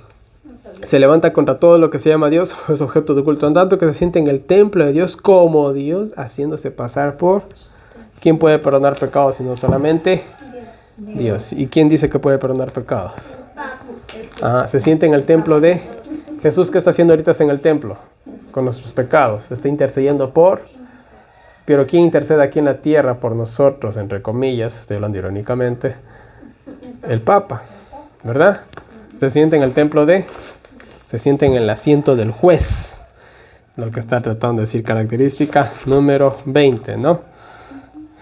se levanta contra todo lo que se llama Dios, es objeto de culto, en tanto que se siente en el templo de Dios como Dios, haciéndose pasar por... ¿Quién puede perdonar pecados sino solamente Dios? ¿Y quién dice que puede perdonar pecados? Se siente en el templo de Jesús. ¿Qué está haciendo ahorita en el templo? Con nuestros pecados. Está intercediendo por... Pero ¿quién intercede aquí en la tierra por nosotros? Entre comillas, estoy hablando irónicamente. El Papa, ¿verdad? Se siente en el templo de... Se siente en el asiento del juez. Lo que está tratando de decir característica número 20, ¿no?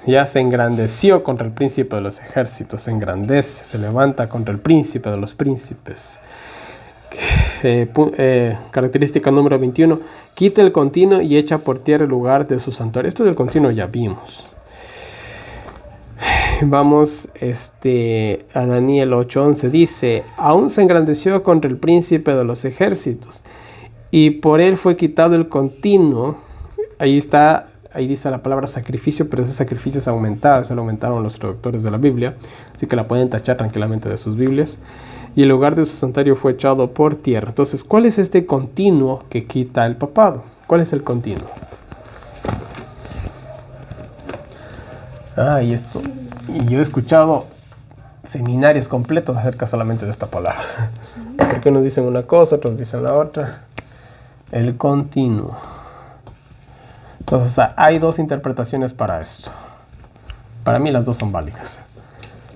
Ya se engrandeció contra el príncipe de los ejércitos, se engrandece, se levanta contra el príncipe de los príncipes. Característica número 21, quita el continuo y echa por tierra el lugar de su santuario. Esto del continuo ya vimos. Vamos a Daniel 8:11, dice, aún se engrandeció contra el príncipe de los ejércitos y por él fue quitado el continuo. Ahí dice la palabra sacrificio, pero ese sacrificio es aumentado, eso lo aumentaron los traductores de la Biblia, así que la pueden tachar tranquilamente de sus Biblias. Y el lugar de su santuario fue echado por tierra. Entonces, ¿cuál es este continuo que quita el papado? ¿Cuál es el continuo? Y yo he escuchado seminarios completos acerca solamente de esta palabra. Porque unos dicen una cosa, otros dicen la otra. El continuo. Entonces, hay dos interpretaciones para esto. Para mí las dos son válidas.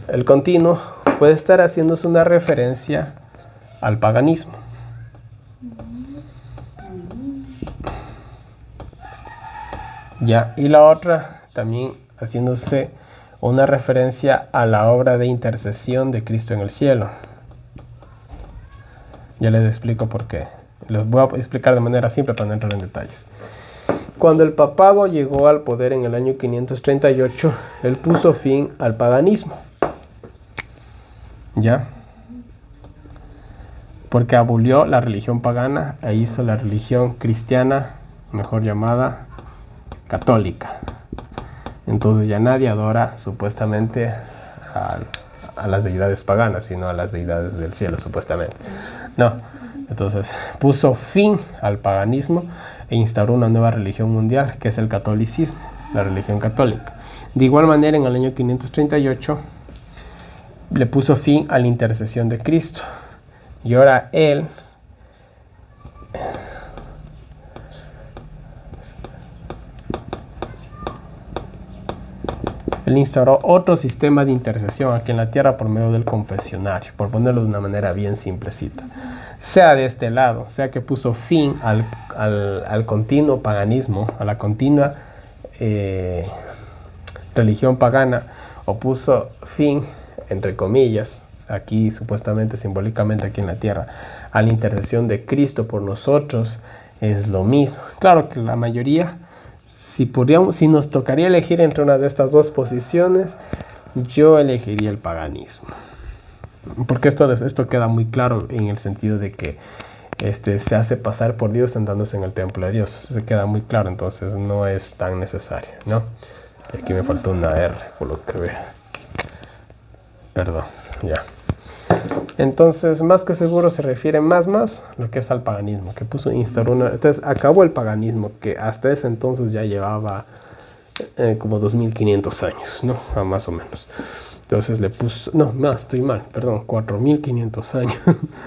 El continuo puede estar haciéndose una referencia al paganismo. Ya, y la otra también haciéndose una referencia a la obra de intercesión de Cristo en el cielo. Ya les explico por qué. Les voy a explicar de manera simple para no entrar en detalles. Cuando el papado llegó al poder en el año 538, él puso fin al paganismo. ¿Ya? Porque abolió la religión pagana e hizo la religión cristiana, mejor llamada católica. Entonces ya nadie adora supuestamente a las deidades paganas, sino a las deidades del cielo, supuestamente. No. Entonces puso fin al paganismo e instauró una nueva religión mundial, que es el catolicismo, la religión católica. De igual manera, en el año 538 le puso fin a la intercesión de Cristo. Y ahora él instauró otro sistema de intercesión aquí en la tierra por medio del confesionario, por ponerlo de una manera bien simplecita. Sea de este lado, sea que puso fin al continuo paganismo, a la continua religión pagana, o puso fin, entre comillas, aquí supuestamente, simbólicamente aquí en la tierra, a la intercesión de Cristo por nosotros, es lo mismo. Claro que la mayoría, si nos tocaría elegir entre una de estas dos posiciones, yo elegiría el paganismo. Porque esto queda muy claro en el sentido de que se hace pasar por Dios sentándose en el templo de Dios. Se queda muy claro, entonces no es tan necesario, ¿no? Aquí me faltó una R, por lo que veo. Perdón, ya. Entonces, más que seguro se refiere más lo que es al paganismo, que instauró entonces acabó el paganismo, que hasta ese entonces ya llevaba como 2500 años, ¿no? Más o menos. Entonces le puso, no, más, estoy mal, perdón, 4500 años.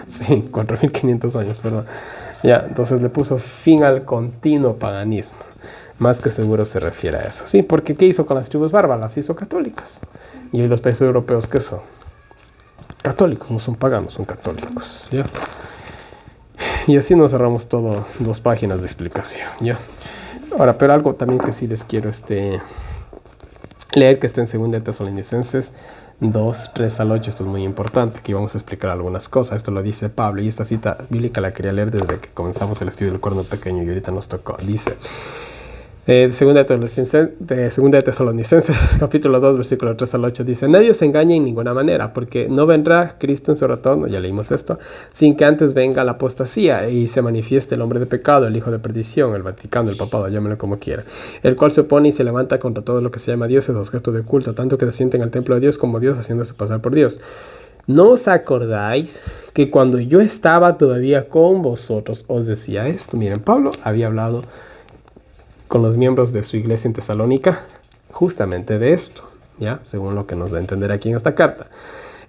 Sí, 4500 años, perdón. Ya, entonces le puso fin al continuo paganismo. Más que seguro se refiere a eso. Sí, porque ¿qué hizo con las tribus bárbaras? Las hizo católicas. Y hoy los países europeos, ¿qué son? Católicos, no son paganos, son católicos, ¿ya? Y así nos cerramos todo 2 páginas de explicación, ¿ya? Ahora, pero algo también que sí les quiero leer, que está en 2 Tesalonicenses 2, 3 al 8, esto es muy importante, aquí vamos a explicar algunas cosas, esto lo dice Pablo, y esta cita bíblica la quería leer desde que comenzamos el estudio del cuerno pequeño y ahorita nos tocó, dice... Segunda de Tesalonicenses, capítulo 2, versículo 3 al 8, dice: nadie os engañe en ninguna manera, porque no vendrá Cristo en su retorno, ya leímos esto, sin que antes venga la apostasía y se manifieste el hombre de pecado, el hijo de perdición, el Vaticano, el papado, llámenlo como quiera, el cual se opone y se levanta contra todo lo que se llama Dios, es objeto de culto, tanto que se sienten al templo de Dios como Dios, haciéndose pasar por Dios. ¿No os acordáis que cuando yo estaba todavía con vosotros os decía esto? Miren, Pablo había hablado con los miembros de su iglesia en Tesalónica justamente de esto, ¿ya? Según lo que nos da a entender aquí en esta carta.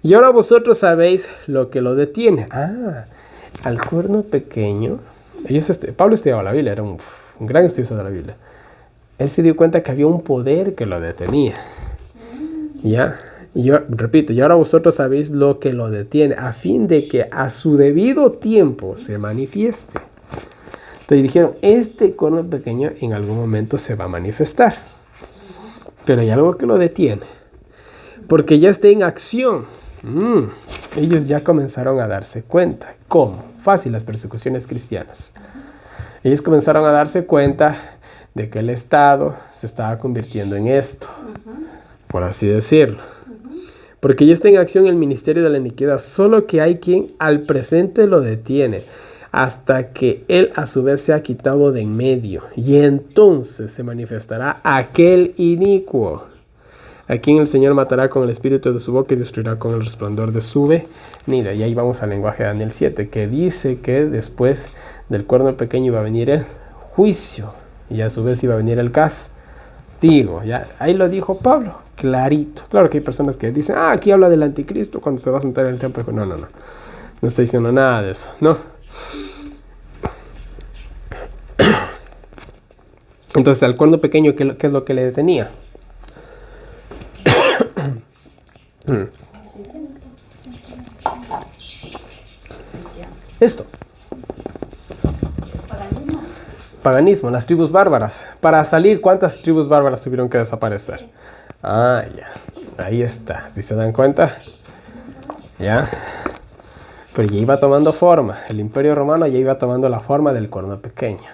Y ahora vosotros sabéis lo que lo detiene. Al cuerno pequeño. Pablo estudiaba la Biblia, era un gran estudioso de la Biblia. Él se dio cuenta que había un poder que lo detenía, ¿ya? Y yo repito, y ahora vosotros sabéis lo que lo detiene, a fin de que a su debido tiempo se manifieste. Entonces dijeron, este cuerno pequeño en algún momento se va a manifestar. Pero hay algo que lo detiene. Porque ya está en acción. Ellos ya comenzaron a darse cuenta. ¿Cómo? Fácil, las persecuciones cristianas. Ellos comenzaron a darse cuenta de que el Estado se estaba convirtiendo en esto. Por así decirlo. Porque ya está en acción el ministerio de la iniquidad. Solo que hay quien al presente lo detiene, hasta que él a su vez se ha quitado de en medio, y entonces se manifestará aquel inicuo, a quien el Señor matará con el espíritu de su boca y destruirá con el resplandor de su venida. Y ahí vamos al lenguaje de Daniel 7, que dice que después del cuerno pequeño iba a venir el juicio, y a su vez iba a venir el castigo. Ya, ahí lo dijo Pablo, clarito. Claro que hay personas que dicen, aquí habla del anticristo cuando se va a sentar en el templo. No está diciendo nada de eso, no. Entonces, al cuerno pequeño, ¿qué es lo que le detenía? Esto. Paganismo, las tribus bárbaras. Para salir, ¿cuántas tribus bárbaras tuvieron que desaparecer? Ya. Ahí está. ¿Sí se dan cuenta? Ya. Pero ya iba tomando forma. El imperio romano ya iba tomando la forma del cuerno pequeño.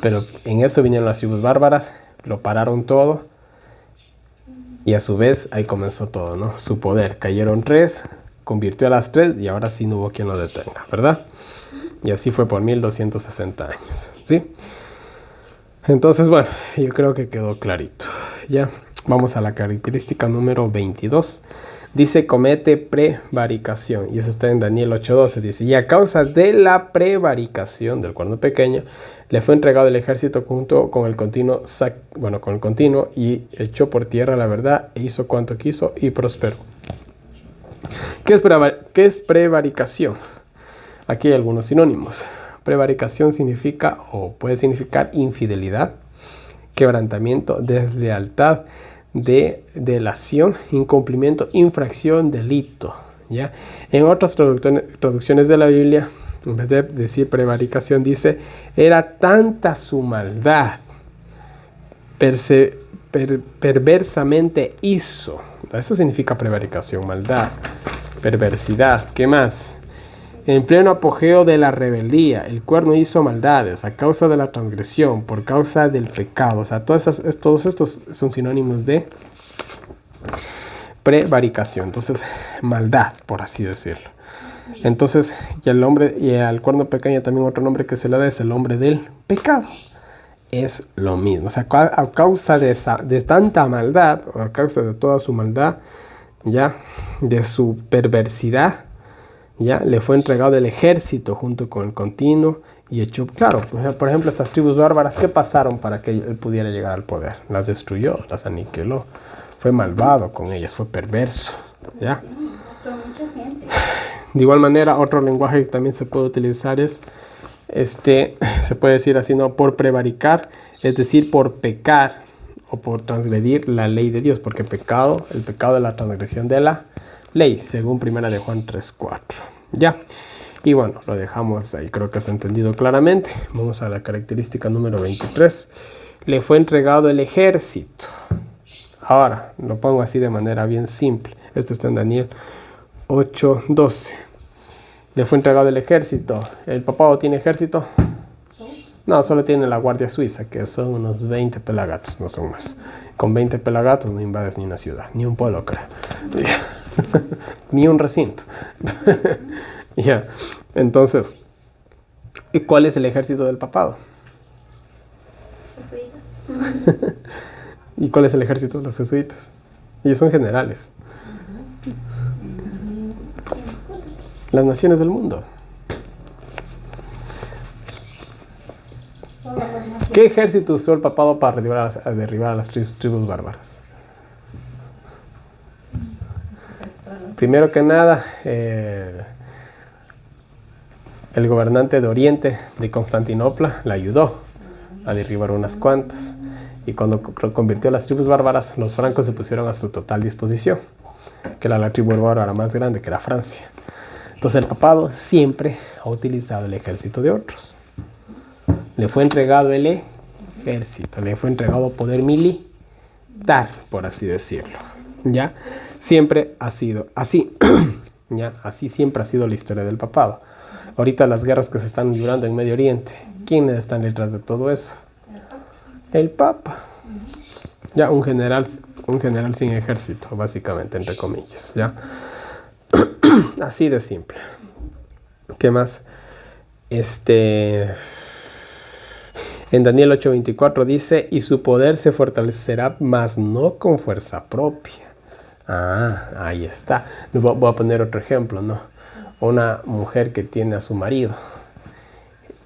Pero en eso vinieron las tribus bárbaras, lo pararon todo. Y a su vez ahí comenzó todo, ¿no? Su poder. Cayeron 3, convirtió a las 3 y ahora sí no hubo quien lo detenga, ¿verdad? Y así fue por 1260 años, ¿sí? Entonces, bueno, yo creo que quedó clarito. Ya, vamos a la característica número 22. Dice, comete prevaricación. Y eso está en Daniel 8:12. Dice, y a causa de la prevaricación del cuerno pequeño, le fue entregado el ejército junto con el continuo, y echó por tierra la verdad e hizo cuanto quiso y prosperó. ¿Qué es prevaricación? Aquí hay algunos sinónimos. Prevaricación significa o puede significar infidelidad, quebrantamiento, deslealtad, delación, incumplimiento, infracción, delito, ¿ya? En otras traducciones de la Biblia, en vez de decir prevaricación, dice, era tanta su maldad, perversamente hizo. Eso significa prevaricación, maldad, perversidad. ¿Qué más? En pleno apogeo de la rebeldía, el cuerno hizo maldades a causa de la transgresión, por causa del pecado. O sea, todos estos son sinónimos de prevaricación. Entonces, maldad, por así decirlo. Entonces, y al cuerno pequeño también otro nombre que se le da es el hombre del pecado. Es lo mismo. O sea, a causa de tanta maldad, o a causa de toda su maldad, ya, de su perversidad, Ya le fue entregado el ejército junto con el continuo y echó, claro, por ejemplo, estas tribus bárbaras, ¿qué pasaron para que él pudiera llegar al poder? Las destruyó, las aniquiló, fue malvado con ellas, fue perverso, ¿ya? De igual manera, otro lenguaje que también se puede utilizar es, se puede decir así, ¿no? Por prevaricar, es decir, por pecar o por transgredir la ley de Dios, porque el pecado es la transgresión de la ley, según 1 de Juan 3:4. Ya, y bueno, lo dejamos ahí, creo que se ha entendido claramente. Vamos a la característica número 23. Le fue entregado el ejército. Ahora, lo pongo así de manera bien simple. Esto está en Daniel 8:12. Le fue entregado el ejército. ¿El papado tiene ejército? No, solo tiene la Guardia Suiza, que son unos 20 pelagatos, no son más. Con 20 pelagatos no invades ni una ciudad, ni un pueblo, creo. Ni un recinto. Ya. Entonces, ¿y cuál es el ejército del papado? Jesuitas. ¿Y cuál es el ejército de los jesuitas? Ellos son generales. Las naciones del mundo. ¿Qué ejército usó el papado para derribar a las tribus bárbaras? Primero que nada, el gobernante de Oriente de Constantinopla le ayudó a derribar unas cuantas. Y cuando convirtió a las tribus bárbaras, los francos se pusieron a su total disposición, que era la tribu bárbara más grande, que era Francia. Entonces el papado siempre ha utilizado el ejército de otros. Le fue entregado el ejército, le fue entregado poder militar, por así decirlo. ¿Ya? Siempre ha sido así. ¿Ya? Así siempre ha sido la historia del papado. Ahorita las guerras que se están librando en Medio Oriente, ¿quiénes están detrás de todo eso? El Papa. Ya, un general sin ejército, básicamente, entre comillas. ¿Ya? Así de simple. ¿Qué más? En Daniel 8:24 dice, y su poder se fortalecerá, mas no con fuerza propia. Ah, ahí está. Voy a poner otro ejemplo, ¿no? Una mujer que tiene a su marido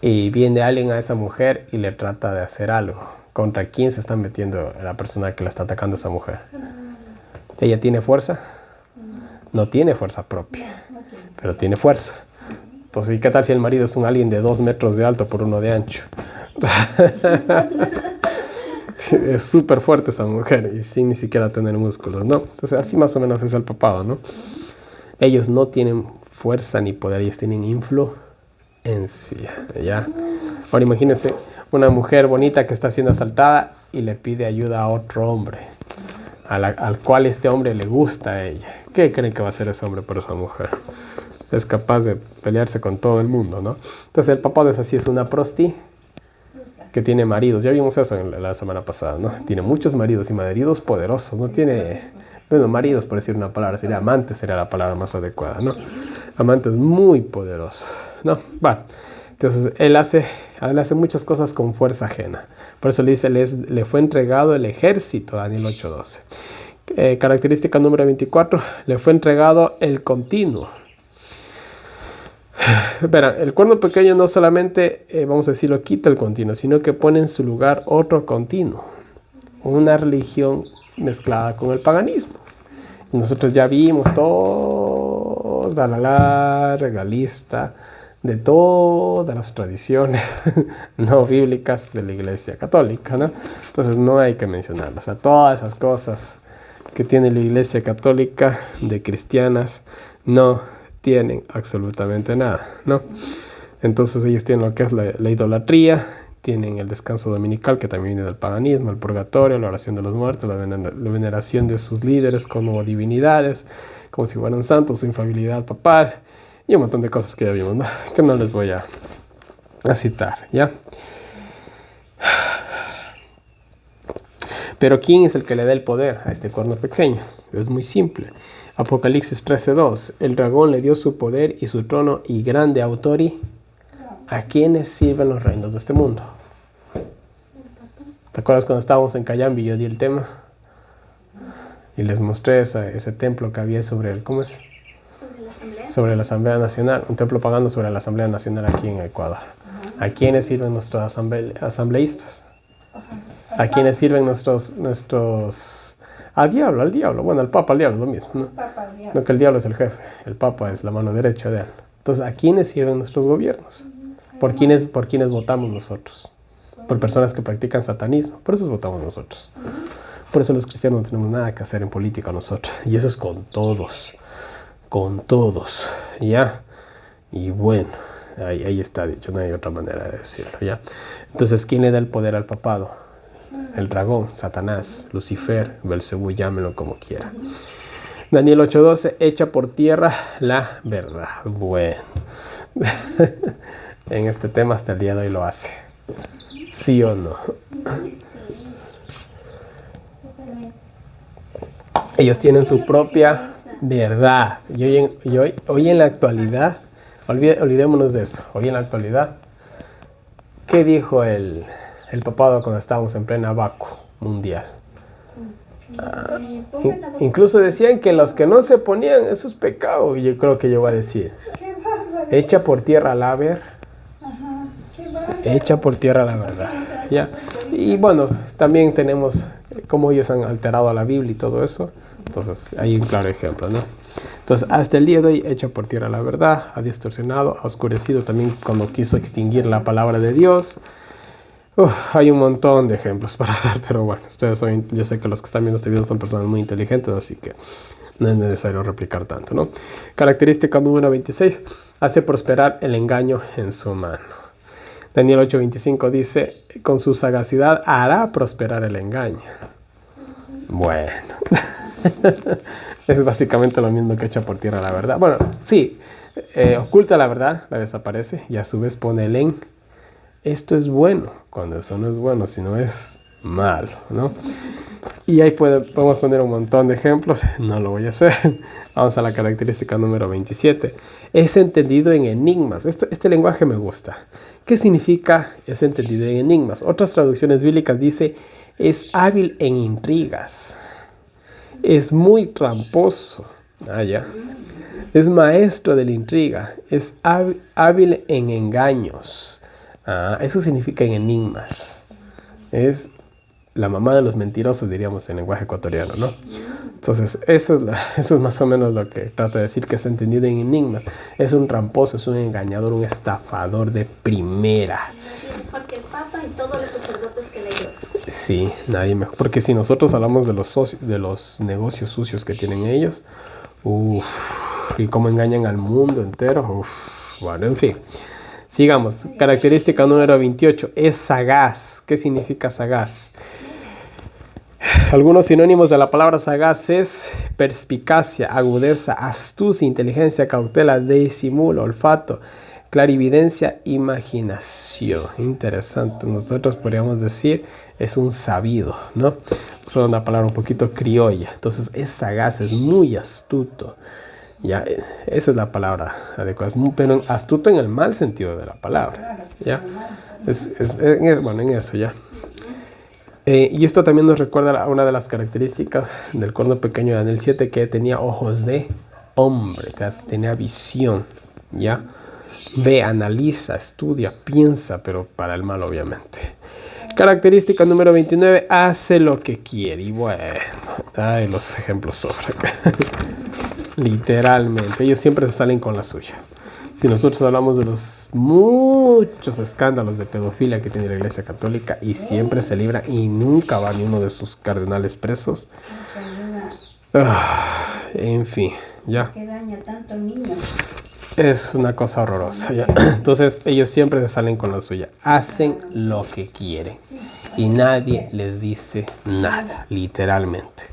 y viene alguien a esa mujer y le trata de hacer algo. ¿Contra quién se está metiendo la persona que la está atacando a esa mujer? ¿Ella tiene fuerza? No tiene fuerza propia, pero tiene fuerza. Entonces, ¿y qué tal si el marido es un alguien de 2 metros de alto por 1 de ancho? Es súper fuerte esa mujer y sin ni siquiera tener músculos, ¿no? Entonces, así más o menos es el papado, ¿no? Ellos no tienen fuerza ni poder, ellos tienen influencia, ¿ya? Ahora imagínense una mujer bonita que está siendo asaltada y le pide ayuda a otro hombre, al cual este hombre le gusta a ella. ¿Qué creen que va a hacer ese hombre por esa mujer? Es capaz de pelearse con todo el mundo, ¿no? Entonces el papado es así, es una prosti que tiene maridos. Ya vimos eso en la semana pasada, ¿no? Tiene muchos maridos y maridos poderosos. No tiene, bueno, maridos por decir una palabra, sería amantes, sería la palabra más adecuada, ¿no? Amantes muy poderosos, ¿no? Bueno, entonces él hace muchas cosas con fuerza ajena. Por eso le dice, le fue entregado el ejército, Daniel 8:12. Característica número 24, le fue entregado el continuo. Espera, el cuerno pequeño no solamente, vamos a decirlo, quita el continuo, sino que pone en su lugar otro continuo. Una religión mezclada con el paganismo. Y nosotros ya vimos toda la larga lista de todas las tradiciones no bíblicas de la Iglesia Católica, ¿no? Entonces no hay que mencionarlas. O sea, todas esas cosas que tiene la Iglesia Católica de cristianas no tienen absolutamente nada, ¿no? Entonces ellos tienen lo que es la idolatría, tienen el descanso dominical, que también viene del paganismo, el purgatorio, la oración de los muertos, la veneración de sus líderes como divinidades, como si fueran santos, su infalibilidad papal, y un montón de cosas que ya vimos, ¿no? Que no les voy a citar, ¿ya? Pero ¿quién es el que le da el poder a este cuerno pequeño? Es muy simple. Apocalipsis 13:2. El dragón le dio su poder y su trono y grande autoridad. ¿A quiénes sirven los reinos de este mundo? ¿Te acuerdas cuando estábamos en Cayambi y yo di el tema? Y les mostré ese templo que había sobre el, ¿cómo es? Sobre la asamblea. Sobre la Asamblea Nacional, un templo pagano sobre la Asamblea Nacional aquí en Ecuador. ¿A quiénes sirven nuestros asambleístas? ¿A quiénes sirven nuestros... al diablo, bueno, al Papa, al diablo, lo mismo, ¿no? No, que el diablo es el jefe, el Papa es la mano derecha de él. Entonces, ¿a quiénes sirven nuestros gobiernos? ¿Por quiénes votamos nosotros? Por personas que practican satanismo, por eso votamos nosotros. Por eso los cristianos no tenemos nada que hacer en política nosotros. Y eso es con todos, ¿ya? Y bueno, ahí está dicho, no hay otra manera de decirlo, ¿ya? Entonces, ¿quién le da el poder al papado? El dragón, Satanás, Lucifer, Belcebú, llámenlo como quiera. Daniel 8:12, echa por tierra la verdad. Bueno, en este tema hasta el día de hoy lo hace. ¿Sí o no? Ellos tienen su propia verdad. Y hoy en la actualidad, olvidémonos de eso. Hoy en la actualidad, ¿qué dijo el papado cuando estábamos en plena vacua mundial? Incluso decían que los que no se ponían, eso es pecado. Y yo creo que yo voy a decir, echa por tierra la verdad. Echa por tierra la verdad. ¿Ya? Y bueno, también tenemos cómo ellos han alterado a la Biblia y todo eso. Entonces, hay un claro ejemplo, ¿no? Entonces, hasta el día de hoy, echa por tierra la verdad, ha distorsionado, ha oscurecido también cuando quiso extinguir la palabra de Dios. Hay un montón de ejemplos para dar, pero bueno, yo sé que los que están viendo este video son personas muy inteligentes, así que no es necesario replicar tanto, ¿no? Característica número 26, hace prosperar el engaño en su mano. Daniel 8:25 dice, con su sagacidad hará prosperar el engaño. Bueno, es básicamente lo mismo que echa por tierra la verdad. Bueno, sí, oculta la verdad, la desaparece y a su vez pone el en. Esto es bueno, cuando eso no es bueno, sino es malo, ¿no? Y ahí podemos poner un montón de ejemplos, no lo voy a hacer. Vamos a la característica número 27. Es entendido en enigmas. Este lenguaje me gusta. ¿Qué significa es entendido en enigmas? Otras traducciones bíblicas dice, es hábil en intrigas. Es muy tramposo. Ya. Es maestro de la intriga. Es hábil en engaños. Eso significa en enigmas. Es la mamá de los mentirosos, diríamos en lenguaje ecuatoriano, ¿no? Entonces, eso es más o menos lo que trata de decir que es entendido en enigmas. Es un tramposo, es un engañador, un estafador de primera. Mejor que el Papa y todos los sacerdotes que le dio. Sí, nadie mejor. Porque si nosotros hablamos de los negocios sucios que tienen ellos, y cómo engañan al mundo entero, bueno, en fin. Sigamos. Característica número 28. Es sagaz. ¿Qué significa sagaz? Algunos sinónimos de la palabra sagaz es perspicacia, agudeza, astucia, inteligencia, cautela, disimulo, olfato, clarividencia, imaginación. Interesante. Nosotros podríamos decir es un sabido, ¿no? Es una palabra un poquito criolla. Entonces es sagaz, es muy astuto. Ya, esa es la palabra adecuada, pero astuto en el mal sentido de la palabra, ¿ya? Bueno, en eso, ¿ya? Y esto también nos recuerda a una de las características del corno pequeño de Daniel 7, que tenía ojos de hombre, tenía visión, ¿ya? Ve, analiza, estudia, piensa, pero para el mal, obviamente. Característica número 29, hace lo que quiere. Y bueno, los ejemplos sobran. Literalmente, ellos siempre se salen con la suya. Si nosotros hablamos de los muchos escándalos de pedofilia que tiene la Iglesia Católica y siempre se libra y nunca va ni uno de sus cardenales presos. En fin, ya. Que daña tanto niño. Es una cosa horrorosa, ya. Entonces ellos siempre se salen con la suya. Hacen lo que quieren y nadie les dice nada, literalmente.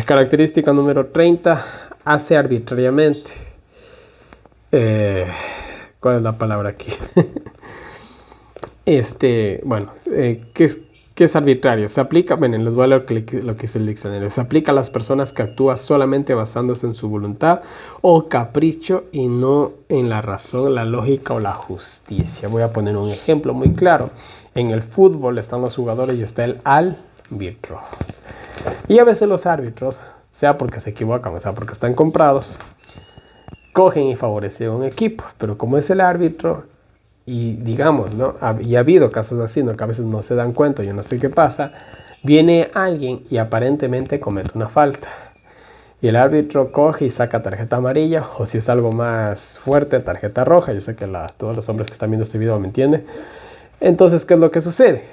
Característica número 30, hace arbitrariamente. ¿Cuál es la palabra aquí? ¿Qué es arbitrario? Se aplica, bueno, les voy a leer lo que dice el diccionario. Se aplica a las personas que actúan solamente basándose en su voluntad o capricho y no en la razón, la lógica o la justicia. Voy a poner un ejemplo muy claro. En el fútbol están los jugadores y está el árbitro. Y a veces los árbitros sea porque se equivocan, o sea porque están comprados, cogen y favorecen a un equipo, pero como es el árbitro, y digamos, ¿no? Y ha habido casos así, ¿no? Que a veces no se dan cuenta, yo no sé qué pasa, viene alguien y aparentemente comete una falta. Y el árbitro coge y saca tarjeta amarilla, o si es algo más fuerte, tarjeta roja. Yo sé que todos los hombres que están viendo este video me entienden. Entonces, ¿qué es lo que sucede?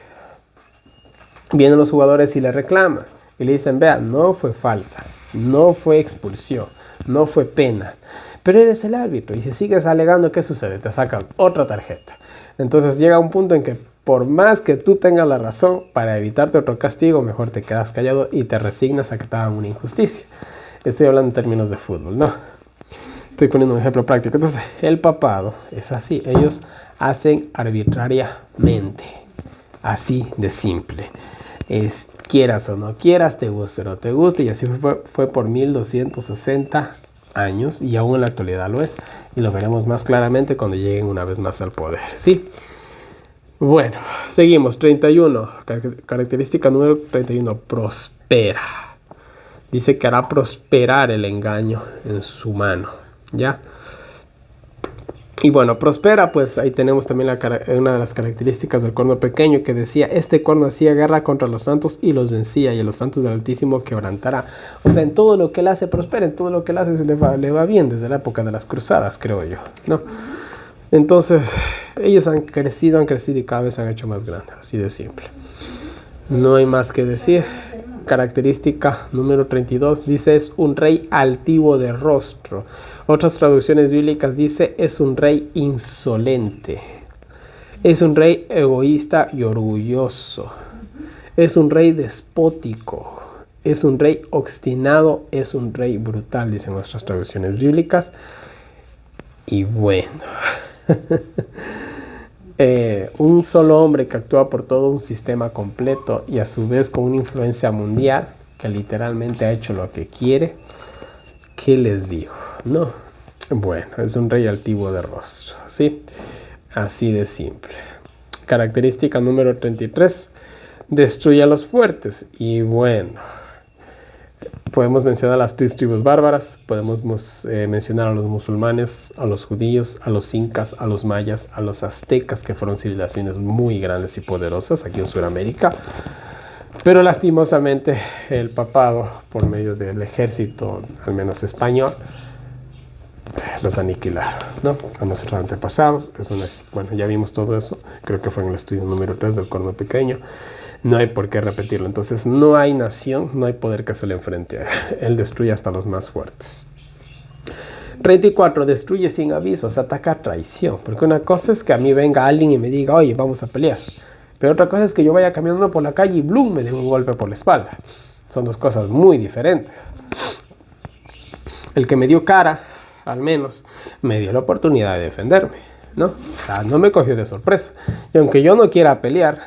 Vienen los jugadores y le reclaman. Y le dicen, vea, no fue falta, no fue expulsión, no fue pena. Pero eres el árbitro y si sigues alegando, ¿qué sucede? Te sacan otra tarjeta. Entonces llega un punto en que por más que tú tengas la razón, para evitarte otro castigo, mejor te quedas callado y te resignas a que te hagan una injusticia. Estoy hablando en términos de fútbol, ¿no? Estoy poniendo un ejemplo práctico. Entonces, el papado es así. Ellos hacen arbitrariamente. Así de simple. Quieras o no quieras, te guste o no te guste. Y así fue por 1260 años. Y aún en la actualidad lo es. Y lo veremos más claramente cuando lleguen una vez más al poder. ¿Sí? Bueno, seguimos. 31. Característica número 31. Prospera. Dice que hará prosperar el engaño en su mano, ¿ya? Y bueno, prospera, pues ahí tenemos también una de las características del cuerno pequeño que decía, este cuerno hacía guerra contra los santos y los vencía, y a los santos del Altísimo quebrantará. O sea, en todo lo que él hace prospera, en todo lo que él hace le va bien desde la época de las cruzadas, creo yo, ¿no? Entonces, ellos han crecido y cada vez se han hecho más grandes, así de simple. No hay más que decir. Característica número 32 dice es un rey altivo de rostro. Otras traducciones bíblicas dice es un rey insolente. Es un rey egoísta y orgulloso. Es un rey despótico. Es un rey obstinado. Es un rey brutal, dicen nuestras traducciones bíblicas. Y bueno, un solo hombre que actúa por todo un sistema completo y a su vez con una influencia mundial que literalmente ha hecho lo que quiere. ¿Qué les digo? No. Bueno, es un rey altivo de rostro, ¿sí? Así de simple. Característica número 33. Destruye a los fuertes. Y bueno, podemos mencionar a las 3 tribus bárbaras, podemos mencionar a los musulmanes, a los judíos, a los incas, a los mayas, a los aztecas, que fueron civilizaciones muy grandes y poderosas aquí en Sudamérica. Pero lastimosamente el papado, por medio del ejército, al menos español, los aniquilaron, ¿no? A nuestros antepasados. Eso no es, bueno, ya vimos todo eso, creo que fue en el estudio número 3 del cuerno pequeño. No hay por qué repetirlo. Entonces no hay nación, no hay poder que se le enfrente a él. Él destruye hasta los más fuertes. 34. Destruye sin avisos, ataca a traición. Porque una cosa es que a mí venga alguien y me diga, oye, vamos a pelear. Pero otra cosa es que yo vaya caminando por la calle y ¡blum! Me dé un golpe por la espalda. Son dos cosas muy diferentes. El que me dio cara, al menos, me dio la oportunidad de defenderme, ¿no? O sea, no me cogió de sorpresa. Y aunque yo no quiera pelear,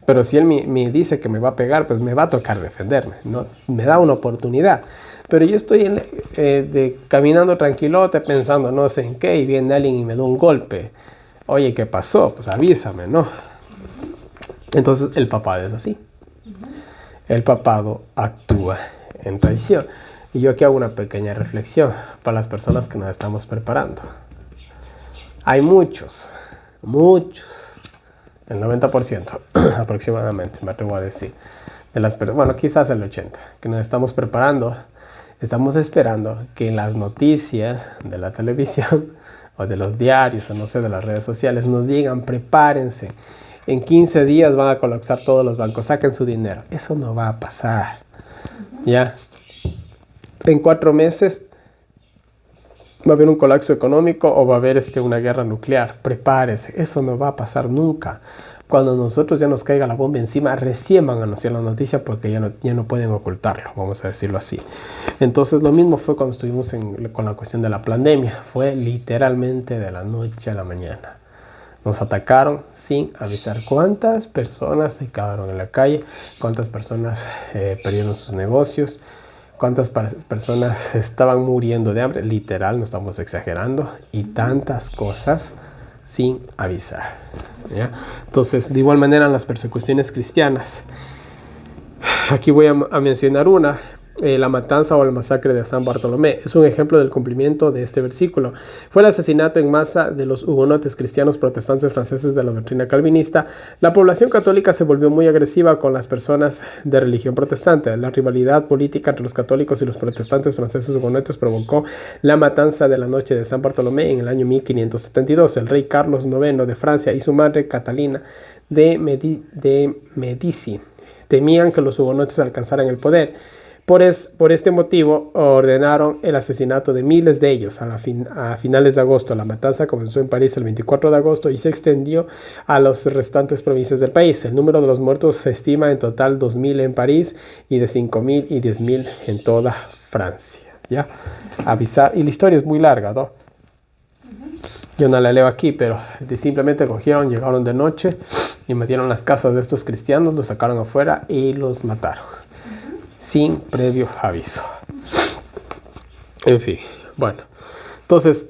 pero si él me dice que me va a pegar, pues me va a tocar defenderme, ¿no? Me da una oportunidad. Pero yo estoy caminando tranquilote, pensando no sé en qué, y viene alguien y me da un golpe. Oye, ¿qué pasó? Pues avísame, ¿no? Entonces el papado es así. El papado actúa en traición. Y yo aquí hago una pequeña reflexión para las personas que nos estamos preparando. Hay muchos, el 90% aproximadamente, me atrevo a decir, de las personas, bueno, quizás el 80%, que nos estamos preparando, estamos esperando que las noticias de la televisión o de los diarios o no sé, de las redes sociales nos digan, prepárense, en 15 días van a colapsar todos los bancos, saquen su dinero. Eso no va a pasar, ¿ya? En 4 meses va a haber un colapso económico o va a haber una guerra nuclear. Prepárese, eso no va a pasar nunca. Cuando nosotros ya nos caiga la bomba encima, recién van a anunciar la noticia porque ya no pueden ocultarlo, vamos a decirlo así. Entonces lo mismo fue cuando estuvimos con la cuestión de la pandemia. Fue literalmente de la noche a la mañana. Nos atacaron sin avisar. ¿Cuántas personas se quedaron en la calle? ¿Cuántas personas perdieron sus negocios? ¿Cuántas personas estaban muriendo de hambre? Literal, no estamos exagerando. Y tantas cosas sin avisar, ¿ya? Entonces, de igual manera, en las persecuciones cristianas. Aquí voy a mencionar una. la matanza o la masacre de San Bartolomé. Es un ejemplo del cumplimiento de este versículo. Fue el asesinato en masa de los hugonotes cristianos protestantes franceses de la doctrina calvinista. La población católica se volvió muy agresiva con las personas de religión protestante. La rivalidad política entre los católicos y los protestantes franceses hugonotes provocó la matanza de la noche de San Bartolomé en el año 1572. El rey Carlos IX de Francia y su madre Catalina de Medici temían que los hugonotes alcanzaran el poder. Por este motivo ordenaron el asesinato de miles de ellos a finales de agosto. La matanza comenzó en París el 24 de agosto y se extendió a las restantes provincias del país. El número de los muertos se estima en total 2.000 en París y de 5.000 y 10.000 en toda Francia. ¿Ya? Avisar. Y la historia es muy larga, ¿no? Yo no la leo aquí, pero simplemente cogieron, llegaron de noche y metieron las casas de estos cristianos, los sacaron afuera y los mataron. Sin previo aviso. En fin, bueno. Entonces,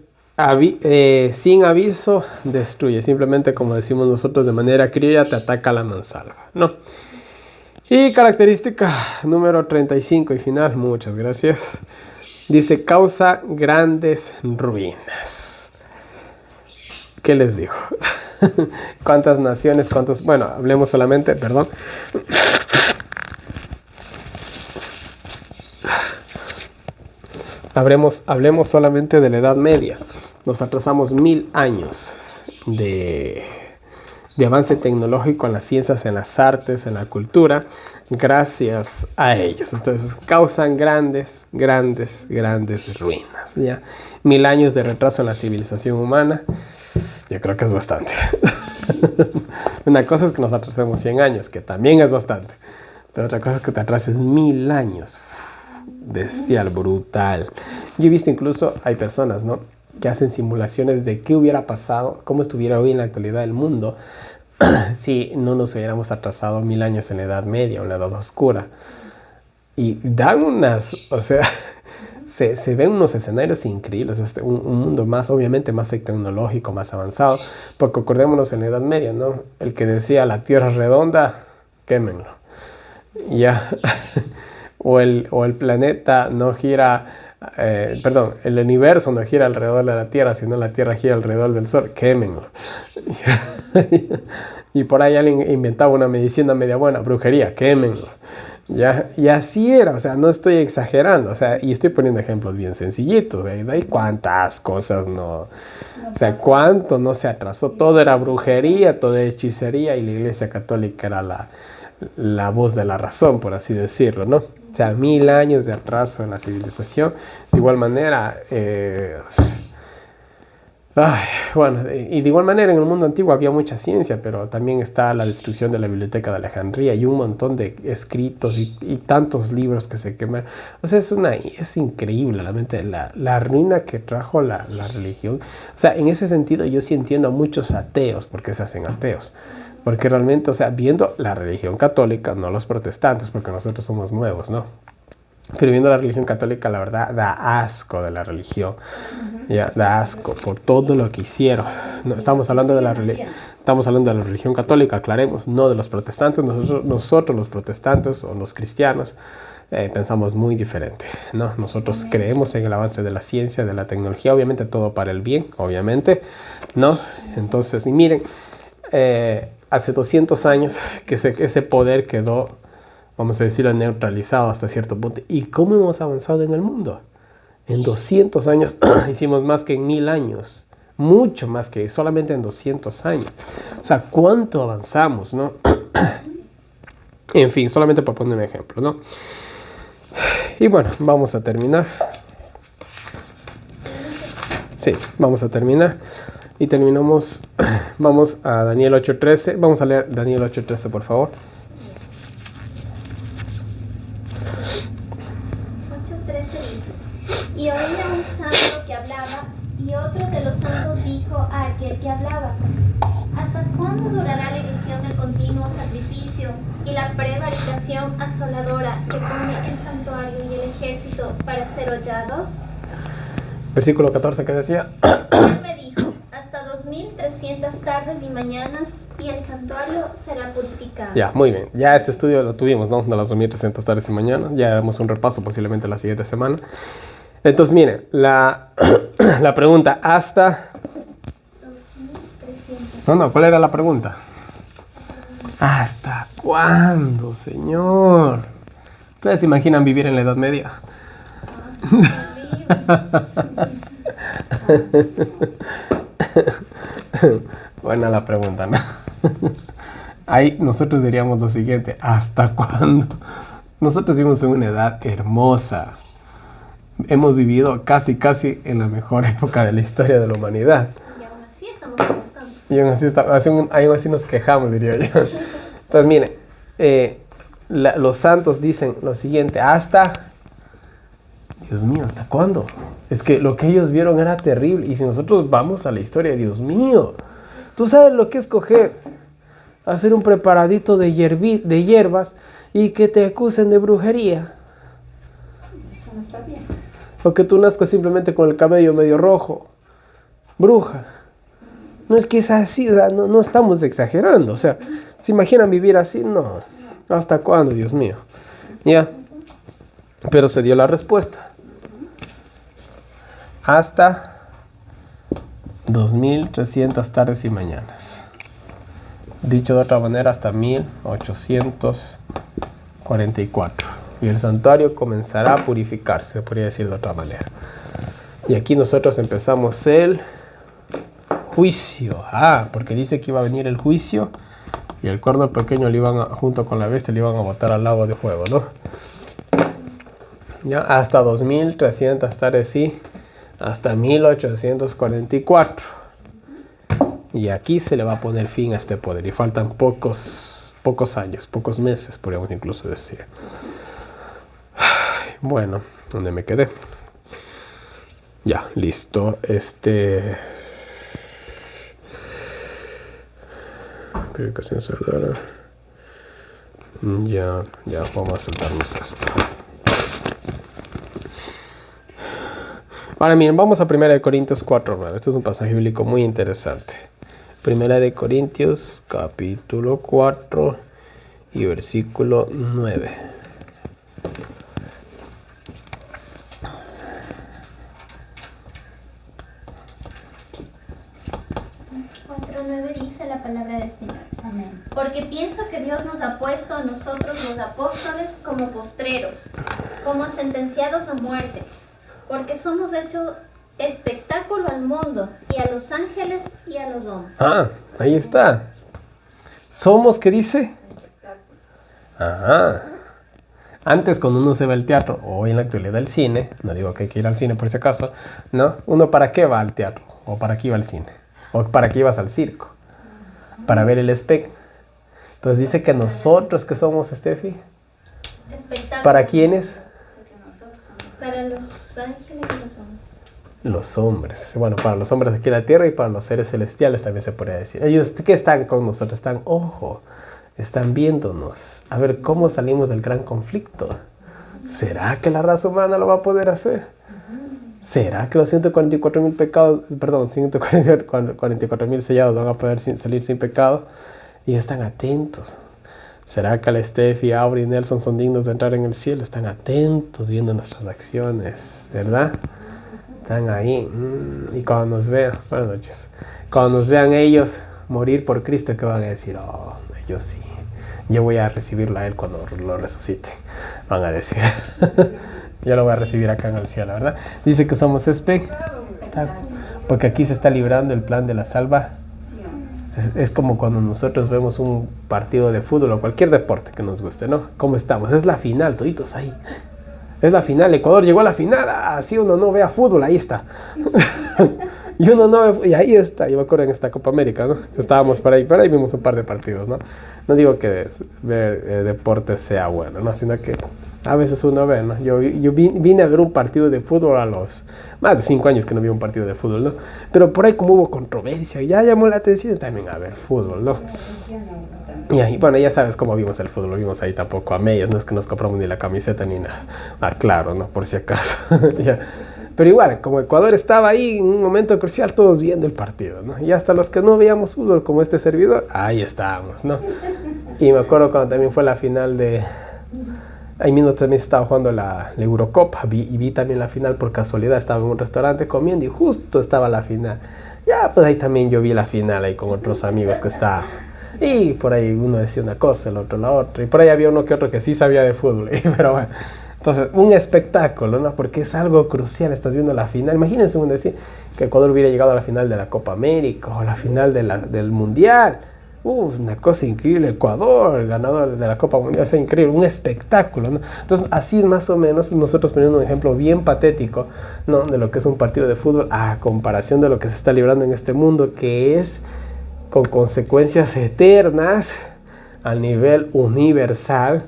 sin aviso, destruye. Simplemente, como decimos nosotros de manera criolla, te ataca la mansalva, ¿no? Y característica número 35 y final, muchas gracias. Dice, causa grandes ruinas. ¿Qué les digo? ¿Cuántas naciones? ¿Cuántos? Bueno, hablemos solamente, perdón. Hablemos solamente de la Edad Media. Nos atrasamos 1000 años de avance tecnológico en las ciencias, en las artes, en la cultura, gracias a ellos. Entonces causan grandes ruinas, ¿ya? 1000 años de retraso en la civilización humana, yo creo que es bastante. Una cosa es que nos atrasemos 100 años, que también es bastante. Pero otra cosa es que te atrases 1000 años. Bestial, brutal. Yo he visto incluso, hay personas, ¿no?, que hacen simulaciones de qué hubiera pasado, cómo estuviera hoy en la actualidad el mundo si no nos hubiéramos atrasado 1000 años en la Edad Media o en la Edad Oscura. Y dan unas, o sea, se ven unos escenarios increíbles, un mundo más, obviamente más tecnológico, más avanzado, porque acordémonos en la Edad Media, ¿no? El que decía la Tierra es redonda, quémenlo. Ya. O el planeta no gira, el universo no gira alrededor de la Tierra, sino la Tierra gira alrededor del Sol, quémenlo. Y por ahí alguien inventaba una medicina media buena, brujería, quémenlo. ¿Ya? Y así era, o sea, no estoy exagerando, o sea, y estoy poniendo ejemplos bien sencillitos, ¿verdad? Y cuántas cosas no, o sea, cuánto no se atrasó, todo era brujería, todo era hechicería, y la Iglesia Católica era la voz de la razón, por así decirlo, ¿no? O sea, 1000 años de atraso en la civilización. De igual manera, bueno, y de igual manera en el mundo antiguo había mucha ciencia, pero también está la destrucción de la Biblioteca de Alejandría y un montón de escritos y tantos libros que se queman. O sea, es increíble realmente la ruina que trajo la religión. O sea, en ese sentido yo sí entiendo a muchos ateos porque se hacen ateos. Porque realmente, o sea, viendo la religión católica, no los protestantes, porque nosotros somos nuevos, ¿no? Pero viendo la religión católica, la verdad, da asco de la religión. Ya, da asco por todo lo que hicieron. No, estamos hablando de la religión católica, aclaremos, no de los protestantes. Nosotros los protestantes o los cristianos pensamos muy diferente, ¿no? Nosotros creemos en el avance de la ciencia, de la tecnología, obviamente todo para el bien, obviamente, ¿no? Entonces, y miren, hace 200 años que ese poder quedó, vamos a decirlo, neutralizado hasta cierto punto. ¿Y cómo hemos avanzado en el mundo? En 200 años hicimos más que en 1000 años. Mucho más que solamente en 200 años. O sea, ¿cuánto avanzamos, no? En fin, solamente para poner un ejemplo, ¿no? Y bueno, vamos a terminar. Sí, vamos a terminar. Y terminamos, vamos a Daniel 8:13. Vamos a leer Daniel 8:13, por favor. 8:13 dice: Y oía un santo que hablaba, y otro de los santos dijo a aquel que hablaba: ¿Hasta cuándo durará la visión del continuo sacrificio y la prevaricación asoladora que pone el santuario y el ejército para ser hollados? Versículo 14, ¿qué decía? Él me dijo: hasta 2300 tardes y mañanas y el santuario será purificado. Ya, muy bien. Ya este estudio lo tuvimos, ¿no? De las 2300 tardes y mañana. Ya haremos un repaso posiblemente la siguiente semana. Entonces, miren, la pregunta hasta... 2300. No, ¿cuál era la pregunta? ¿Hasta cuándo, señor? ¿Ustedes se imaginan vivir en la Edad Media? Buena la pregunta, ¿no? Ahí nosotros diríamos lo siguiente, ¿hasta cuándo? Nosotros vivimos en una edad hermosa. Hemos vivido casi en la mejor época de la historia de la humanidad. Y aún así estamos buscando. Y aún así nos quejamos, diría yo. Entonces, miren, los santos dicen lo siguiente, Dios mío, ¿hasta cuándo? Es que lo que ellos vieron era terrible. Y si nosotros vamos a la historia, Dios mío, ¿tú sabes lo que es coger, hacer un preparadito de hierbas y que te acusen de brujería? Eso no está bien. O que tú nazcas simplemente con el cabello medio rojo. Bruja. No es que es así, o sea, no estamos exagerando. O sea, ¿se imaginan vivir así? No. ¿Hasta cuándo, Dios mío? Ya. Pero se dio la respuesta. Hasta 2300 tardes y mañanas. Dicho de otra manera, hasta 1844. Y el santuario comenzará a purificarse, se podría decir de otra manera. Y aquí nosotros empezamos el juicio. Porque dice que iba a venir el juicio y el cuerno pequeño junto con la bestia le iban a botar al lago de fuego, ¿no? Ya hasta 2300 tardes y hasta 1844. Y aquí se le va a poner fin a este poder. Y faltan pocos años, pocos meses, podríamos incluso decir. Bueno, ¿dónde me quedé? Ya, listo. Purificación ciudadana. Ya, vamos a saltarnos esto. Ahora miren, vamos a 1 Corintios 4:9. Este es un pasaje bíblico muy interesante. 1 Corintios, capítulo 4 y versículo 9. 4:9 dice la palabra del Señor. Amén. Porque pienso que Dios nos ha puesto a nosotros los apóstoles como postreros, como sentenciados a muerte, porque somos hechos espectáculo al mundo y a los ángeles y a los hombres. Ahí está. Somos, ¿qué dice? Ajá. Antes, cuando uno se va al teatro, o en la actualidad al cine, no digo que hay que ir al cine por si acaso, ¿no? ¿Uno para qué va al teatro? ¿O para qué iba al cine? ¿O para qué ibas al circo? Para ver el espectáculo. Entonces dice que nosotros, ¿qué somos, Steffi? Espectáculo. ¿Para quiénes? Para los ángeles y los hombres. Los hombres. Bueno, para los hombres aquí en la tierra y para los seres celestiales también se podría decir. Ellos que están con nosotros, están viéndonos. A ver cómo salimos del gran conflicto. ¿Será que la raza humana lo va a poder hacer? ¿Será que los 144,000 pecados, 144,000 sellados van a poder salir sin pecado? Y están atentos. ¿Será que la Steffi, Aubrey y Nelson son dignos de entrar en el cielo? Están atentos viendo nuestras acciones, ¿verdad? Están ahí. Y cuando nos vean, buenas noches, cuando nos vean ellos morir por Cristo, ¿qué van a decir? Ellos sí. Yo voy a recibirlo a Él cuando lo resucite. Van a decir. Yo lo voy a recibir acá en el cielo, ¿verdad? Dice que somos espectáculos. Porque aquí se está librando el plan de la salvación. Es como cuando nosotros vemos un partido de fútbol o cualquier deporte que nos guste, ¿no? ¿Cómo estamos? Es la final, toditos ahí. Es la final, Ecuador llegó a la final. Así uno no vea fútbol, ahí está. Y uno no ve, y ahí está. Yo me acuerdo en esta Copa América, ¿no? Estábamos por ahí vimos un par de partidos, ¿no? No digo que ver deportes sea bueno, ¿no? Sino que a veces uno ve, ¿no? Yo vine a ver un partido de fútbol a los más de 5 años que no vi un partido de fútbol, ¿no? Pero por ahí como hubo controversia, ya llamó la atención también a ver fútbol, ¿no? Y ahí, bueno, ya sabes cómo vimos el fútbol, lo vimos ahí tampoco a medias, no es que nos compramos ni la camiseta ni nada. Claro, ¿no? Por si acaso. Ya. Pero igual, como Ecuador estaba ahí en un momento crucial, todos viendo el partido, ¿no? Y hasta los que no veíamos fútbol, como este servidor, ahí estábamos, ¿no? Y me acuerdo cuando también fue la final de... Ahí mismo también estaba jugando la Eurocopa, y vi también la final por casualidad, estaba en un restaurante comiendo y justo estaba la final. Ya, pues ahí también yo vi la final ahí con otros amigos que estaban. Y por ahí uno decía una cosa, el otro la otra. Y por ahí había uno que otro que sí sabía de fútbol. Pero bueno, entonces un espectáculo, ¿no? Porque es algo crucial, estás viendo la final. Imagínense uno decir que Ecuador hubiera llegado a la final de la Copa América o la final del Mundial. Una cosa increíble, Ecuador, ganador de la Copa Mundial, es increíble, un espectáculo, ¿no? Entonces, así es más o menos, nosotros poniendo un ejemplo bien patético, ¿no? De lo que es un partido de fútbol a comparación de lo que se está librando en este mundo, que es con consecuencias eternas a nivel universal.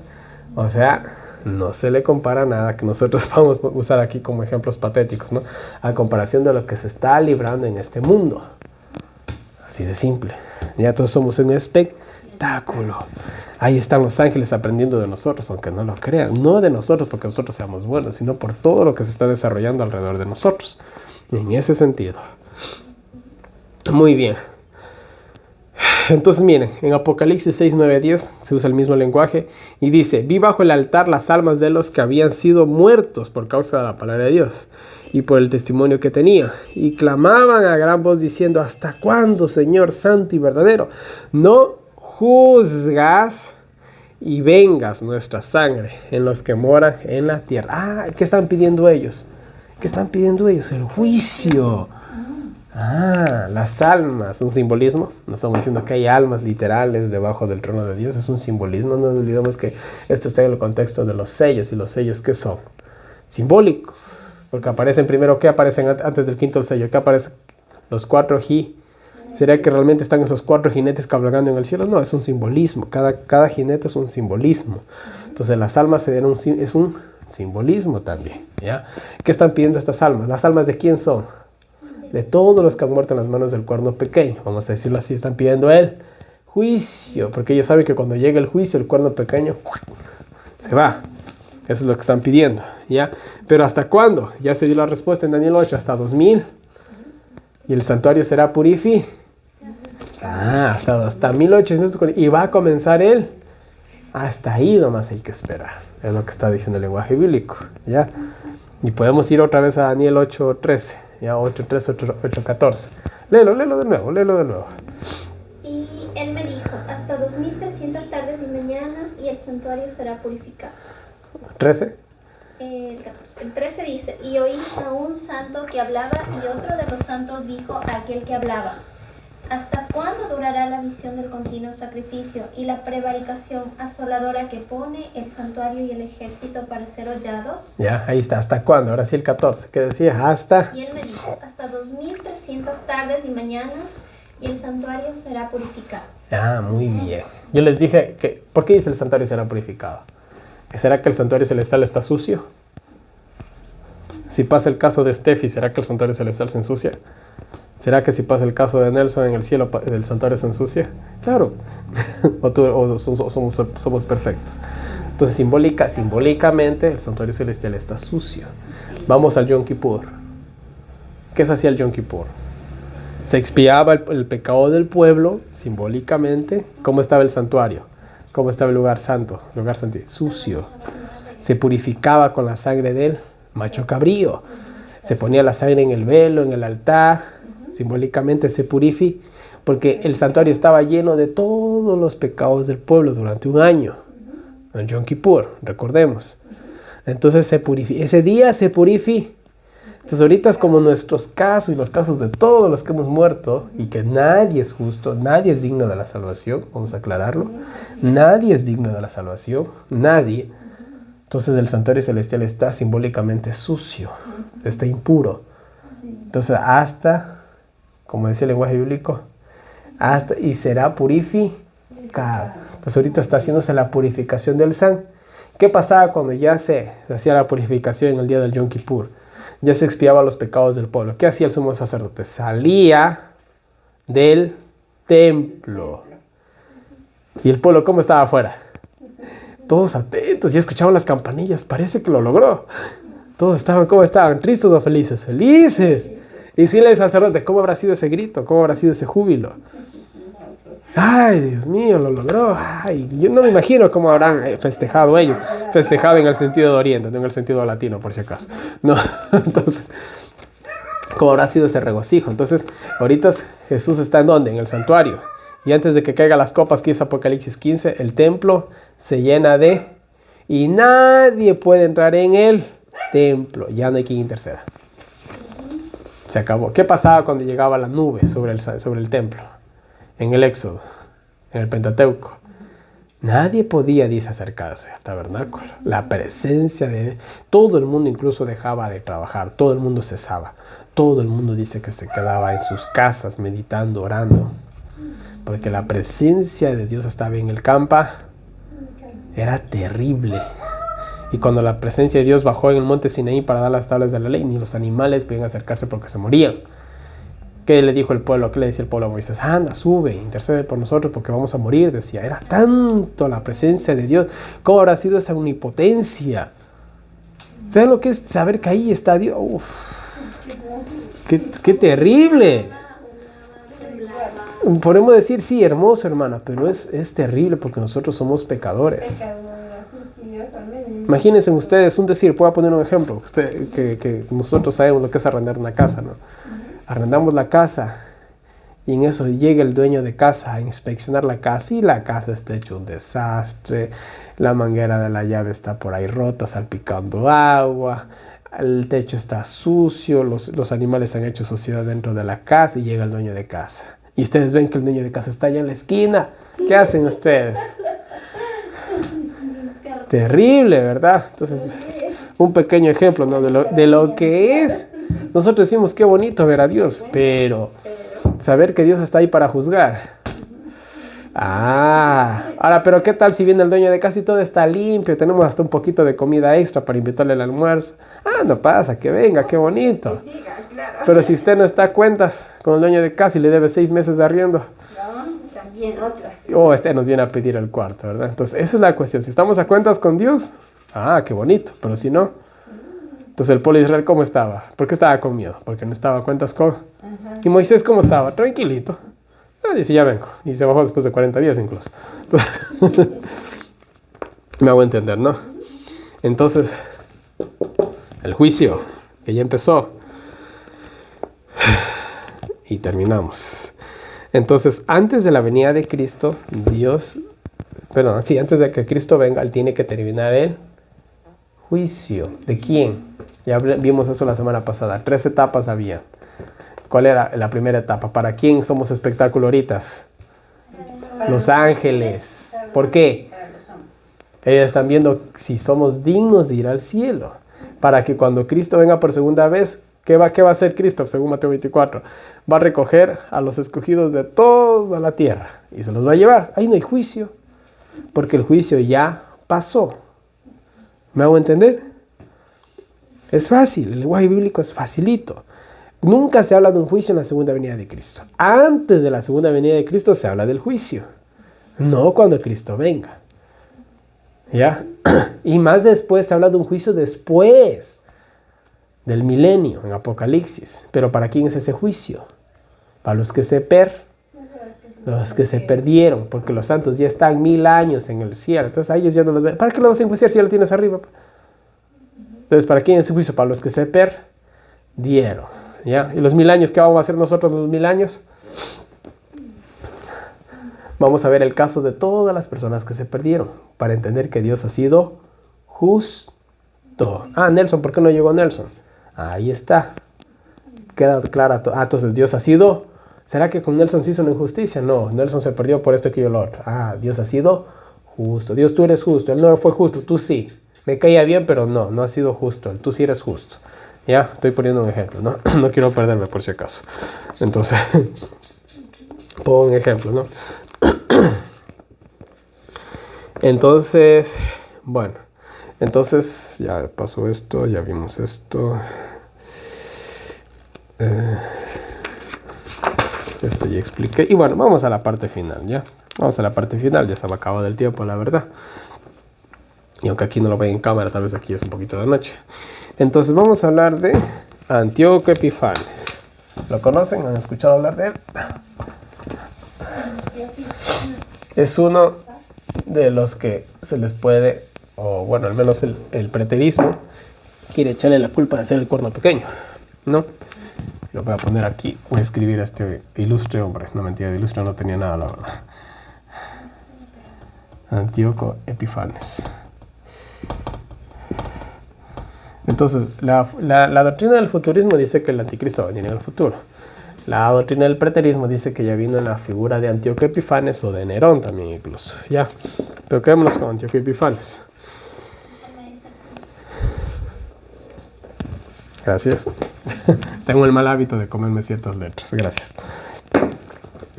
O sea, no se le compara nada que nosotros vamos a usar aquí como ejemplos patéticos, ¿no? A comparación de lo que se está librando en este mundo. Así de simple. Ya todos somos un espectáculo. Ahí están los ángeles aprendiendo de nosotros, aunque no lo crean. No de nosotros porque nosotros seamos buenos, sino por todo lo que se está desarrollando alrededor de nosotros. En ese sentido. Muy bien. Entonces miren, en Apocalipsis 6, 9, 10 se usa el mismo lenguaje y dice: vi bajo el altar las almas de los que habían sido muertos por causa de la palabra de Dios y por el testimonio que tenía, y clamaban a gran voz diciendo: ¿hasta cuándo, Señor santo y verdadero, no juzgas y vengas nuestra sangre en los que moran en la tierra? ¿Qué están pidiendo ellos? ¿Qué están pidiendo ellos? El juicio. Las almas, un simbolismo. No estamos diciendo que hay almas literales debajo del trono de Dios, es un simbolismo. No nos olvidemos que esto está en el contexto de los sellos. ¿Y los sellos qué son? Simbólicos. Porque aparecen primero, ¿qué aparecen antes del quinto sello? ¿Qué aparecen? Los 4 ji. ¿Será que realmente están esos 4 jinetes cabalgando en el cielo? No, es un simbolismo. Cada jinete es un simbolismo. Entonces las almas es un simbolismo también, ¿ya? ¿Qué están pidiendo estas almas? ¿Las almas de quién son? De todos los que han muerto en las manos del cuerno pequeño. Vamos a decirlo así, están pidiendo el juicio. Porque ellos saben que cuando llega el juicio, el cuerno pequeño se va. Eso es lo que están pidiendo, ¿ya? Pero ¿hasta cuándo? Ya se dio la respuesta en Daniel 8, hasta 2000. Y el santuario será purificado. Hasta 1840. Y va a comenzar él. Hasta ahí nomás hay que esperar. Es lo que está diciendo el lenguaje bíblico, ¿ya? Y podemos ir otra vez a Daniel 8:13, ya 8:13, 8:14. Léelo de nuevo. Y él me dijo: hasta 2300 tardes y mañanas y el santuario será purificado. 13. El 14. El 13 dice: y oí a un santo que hablaba, y otro de los santos dijo a aquel que hablaba: ¿hasta cuándo durará la visión del continuo sacrificio y la prevaricación asoladora que pone el santuario y el ejército para ser hollados? Ya, ahí está. ¿Hasta cuándo? Ahora sí el 14. ¿Qué decía? Hasta. Y él me dijo: hasta 2300 tardes y mañanas y el santuario será purificado. Muy bien. Yo les dije que, ¿por qué dice el santuario será purificado? ¿Será que el santuario celestial está sucio? Si pasa el caso de Steffi, ¿será que el santuario celestial se ensucia? ¿Será que si pasa el caso de Nelson en el cielo, el santuario se ensucia? Claro. o somos perfectos. Entonces, simbólicamente, el santuario celestial está sucio. Vamos al Yom Kippur. ¿Qué se hacía el Yom Kippur? Se expiaba el pecado del pueblo, simbólicamente. ¿Cómo estaba el santuario? ¿Cómo estaba el lugar santo? El lugar santo, sucio. Se purificaba con la sangre del macho cabrío. Se ponía la sangre en el velo, en el altar. Simbólicamente se purifica, porque el santuario estaba lleno de todos los pecados del pueblo durante un año. El Yom Kippur, recordemos. Entonces ese día se purifica. Entonces ahorita es como nuestros casos y los casos de todos los que hemos muerto, y que nadie es justo, nadie es digno de la salvación, vamos a aclararlo. Nadie es digno de la salvación, nadie. Entonces el santuario celestial está simbólicamente sucio, está impuro. Entonces hasta, como decía el lenguaje bíblico, hasta y será purificado. Entonces ahorita está haciéndose la purificación del sang. ¿Qué pasaba cuando ya se hacía la purificación en el día del Yom Kippur? Ya se expiaba los pecados del pueblo. ¿Qué hacía el sumo sacerdote? Salía del templo. ¿Y el pueblo cómo estaba afuera? Todos atentos, ya escuchaban las campanillas. Parece que lo logró. Todos estaban, ¿cómo estaban? ¿Tristes o felices? ¡Felices! Y si el sacerdote, ¿cómo habrá sido ese grito? ¿Cómo habrá sido ese júbilo? ¡Ay, Dios mío, lo logró! ¡Ay! Yo no me imagino cómo habrán festejado ellos. Festejado en el sentido de Oriente, no en el sentido latino, por si acaso. No, entonces, ¿cómo habrá sido ese regocijo? Entonces, ahorita Jesús está ¿en dónde? En el santuario. Y antes de que caigan las copas, que es Apocalipsis 15, el templo se llena de... Y nadie puede entrar en el templo. Ya no hay quien interceda. Se acabó. ¿Qué pasaba cuando llegaba la nube sobre el templo? En el Éxodo, en el Pentateuco. Nadie podía, dice, acercarse al tabernáculo. La presencia de... Todo el mundo incluso dejaba de trabajar. Todo el mundo cesaba. Todo el mundo dice que se quedaba en sus casas meditando, orando. Porque la presencia de Dios estaba en el campo. Era terrible. Y cuando la presencia de Dios bajó en el monte Sinaí para dar las tablas de la ley, ni los animales podían acercarse porque se morían. ¿Qué le dijo el pueblo? ¿Qué le decía el pueblo a Moisés? Anda, sube, intercede por nosotros porque vamos a morir, decía. Era tanto la presencia de Dios. ¿Cómo habrá sido esa omnipotencia? ¿Saben lo que es saber que ahí está Dios? Uf, ¡qué terrible! Podemos decir, sí, hermoso, hermana, pero es terrible porque nosotros somos pecadores. Imagínense ustedes, voy a poner un ejemplo, que nosotros sabemos lo que es arrendar una casa, ¿no? Arrendamos la casa y en eso llega el dueño de casa a inspeccionar la casa y la casa está hecho un desastre, la manguera de la llave está por ahí rota, salpicando agua, el techo está sucio, los animales han hecho suciedad dentro de la casa y llega el dueño de casa. Y ustedes ven que el dueño de casa está allá en la esquina. ¿Qué hacen ustedes? Terrible, ¿verdad? Entonces, un pequeño ejemplo, ¿no? de lo que es. Nosotros decimos qué bonito ver a Dios, pero saber que Dios está ahí para juzgar. Ahora, pero ¿qué tal si viene el dueño de casa y todo está limpio? Tenemos hasta un poquito de comida extra para invitarle al almuerzo. No pasa, que venga, qué bonito. Pero si usted no está a cuentas con el dueño de casa y le debe 6 meses de arriendo, este nos viene a pedir el cuarto, ¿verdad? Entonces, esa es la cuestión. Si estamos a cuentas con Dios, qué bonito. Pero si no, entonces el pueblo de Israel, ¿cómo estaba? ¿Por qué estaba con miedo? Porque no estaba a cuentas con... ¿Y Moisés cómo estaba? Tranquilito. Dice, ya vengo. Y se bajó después de 40 días incluso. Me hago entender, ¿no? Entonces, el juicio, que ya empezó. Y terminamos. Entonces, antes de la venida de Cristo, antes de que Cristo venga, Él tiene que terminar el juicio. ¿De quién? Ya vimos eso la semana pasada. 3 etapas había. ¿Cuál era la primera etapa? ¿Para quién somos espectáculo ahorita? Los ángeles. ¿Por qué? Ellos están viendo si somos dignos de ir al cielo. Para que cuando Cristo venga por segunda vez, ¿qué va a hacer Cristo? Según Mateo 24. Va a recoger a los escogidos de toda la tierra y se los va a llevar. Ahí no hay juicio, porque el juicio ya pasó. ¿Me hago entender? Es fácil, el lenguaje bíblico es facilito. Nunca se habla de un juicio en la segunda venida de Cristo. Antes de la segunda venida de Cristo se habla del juicio, no cuando Cristo venga. ¿Ya? Y más después se habla de un juicio después del milenio, en Apocalipsis. Pero ¿para quién es ese juicio? Para los que se perdieron, porque los santos ya están 1000 años en el cielo. Entonces a ellos ya no los ven. ¿Para qué los vas a enjuiciar si ya lo tienes arriba? Entonces, ¿para quién es ese juicio? Para los que se perdieron. ¿Ya? ¿Y los 1000 años? ¿Qué vamos a hacer nosotros los 1000 años? Vamos a ver el caso de todas las personas que se perdieron, para entender que Dios ha sido justo. Nelson, ¿por qué no llegó Nelson? Ahí está. Queda clara. Entonces Dios ha sido... ¿Será que con Nelson se hizo una injusticia? No, Nelson se perdió por esto, que yo lo otro. Dios ha sido justo. Dios, tú eres justo. Él no fue justo, tú sí. Me caía bien, pero no ha sido justo. Tú sí eres justo. Ya, estoy poniendo un ejemplo, ¿no? No quiero perderme por si acaso. Entonces, pongo un ejemplo, ¿no? Entonces, bueno. Entonces, ya pasó esto, ya vimos esto. Esto ya expliqué. Y bueno, vamos a la parte final, ¿ya? Vamos a la parte final, ya se me acabado el tiempo, la verdad. Y aunque aquí no lo vean en cámara, tal vez aquí es un poquito de noche. Entonces vamos a hablar de Antíoco Epifanes. ¿Lo conocen? ¿Han escuchado hablar de él? Es uno de los que se les puede, o bueno, al menos el preterismo quiere echarle la culpa de ser el cuerno pequeño, ¿no? Lo voy a poner aquí, voy a escribir a este ilustre hombre. No, mentira, de ilustre no tenía nada, la verdad. Antíoco Epifanes. Entonces, la doctrina del futurismo dice que el anticristo va a venir en el futuro. La doctrina del preterismo dice que ya vino en la figura de Antíoco Epifanes o de Nerón también incluso. Ya, pero quedémonos con Antíoco Epifanes. Gracias. Tengo el mal hábito de comerme ciertas letras. Gracias.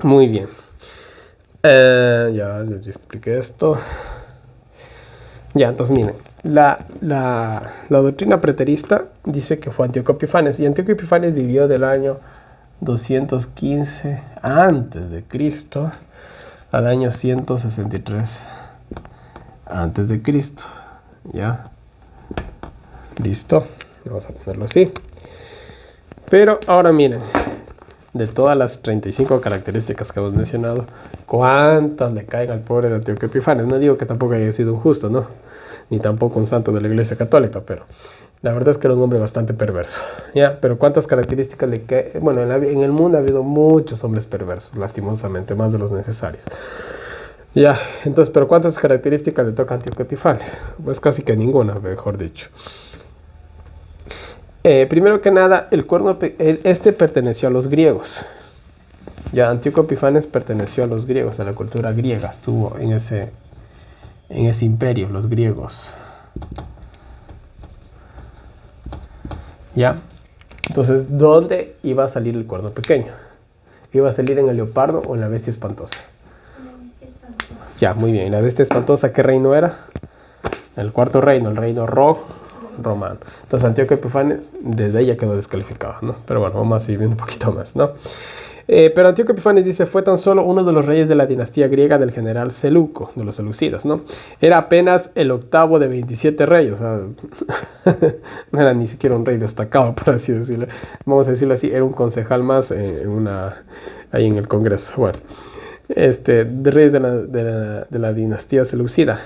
Muy bien. Ya les expliqué esto. Ya, entonces miren. La doctrina preterista dice que fue Antíoco Epifanes. Y Antíoco Epifanes vivió del año 215 antes de Cristo al año 163 antes de Cristo. Ya. Listo. Vamos a ponerlo así. Pero ahora miren, de todas las 35 características que hemos mencionado, ¿cuántas le caen al pobre de Antíoco Epifanes? No digo que tampoco haya sido un justo, ¿no? Ni tampoco un santo de la Iglesia Católica, pero la verdad es que era un hombre bastante perverso, ¿ya? Pero ¿cuántas características le caen? Bueno, en el mundo ha habido muchos hombres perversos, lastimosamente, más de los necesarios. Ya, entonces, ¿pero cuántas características le toca a Antíoco Epifanes? Pues casi que ninguna, mejor dicho. Primero que nada, este perteneció a los griegos. Ya, Antíoco Epifanes perteneció a los griegos, a la cultura griega. Estuvo en ese imperio, los griegos. Ya. Entonces, ¿dónde iba a salir el cuerno pequeño? ¿Iba a salir en el leopardo o en la bestia espantosa? Ya, muy bien. ¿Y la bestia espantosa qué reino era? El cuarto reino, el reino romano. Entonces Antíoco Epifanes desde ahí ya quedó descalificado, ¿no? Pero bueno, vamos a seguir viendo un poquito más, ¿no? Pero Antíoco Epifanes dice fue tan solo uno de los reyes de la dinastía griega del general Seleuco, de los seleucidas, ¿no? Era apenas el octavo de 27 reyes, o sea, no era ni siquiera un rey destacado, por así decirlo. Vamos a decirlo así, era un concejal más ahí en el Congreso. Bueno, de reyes de la dinastía seleucida.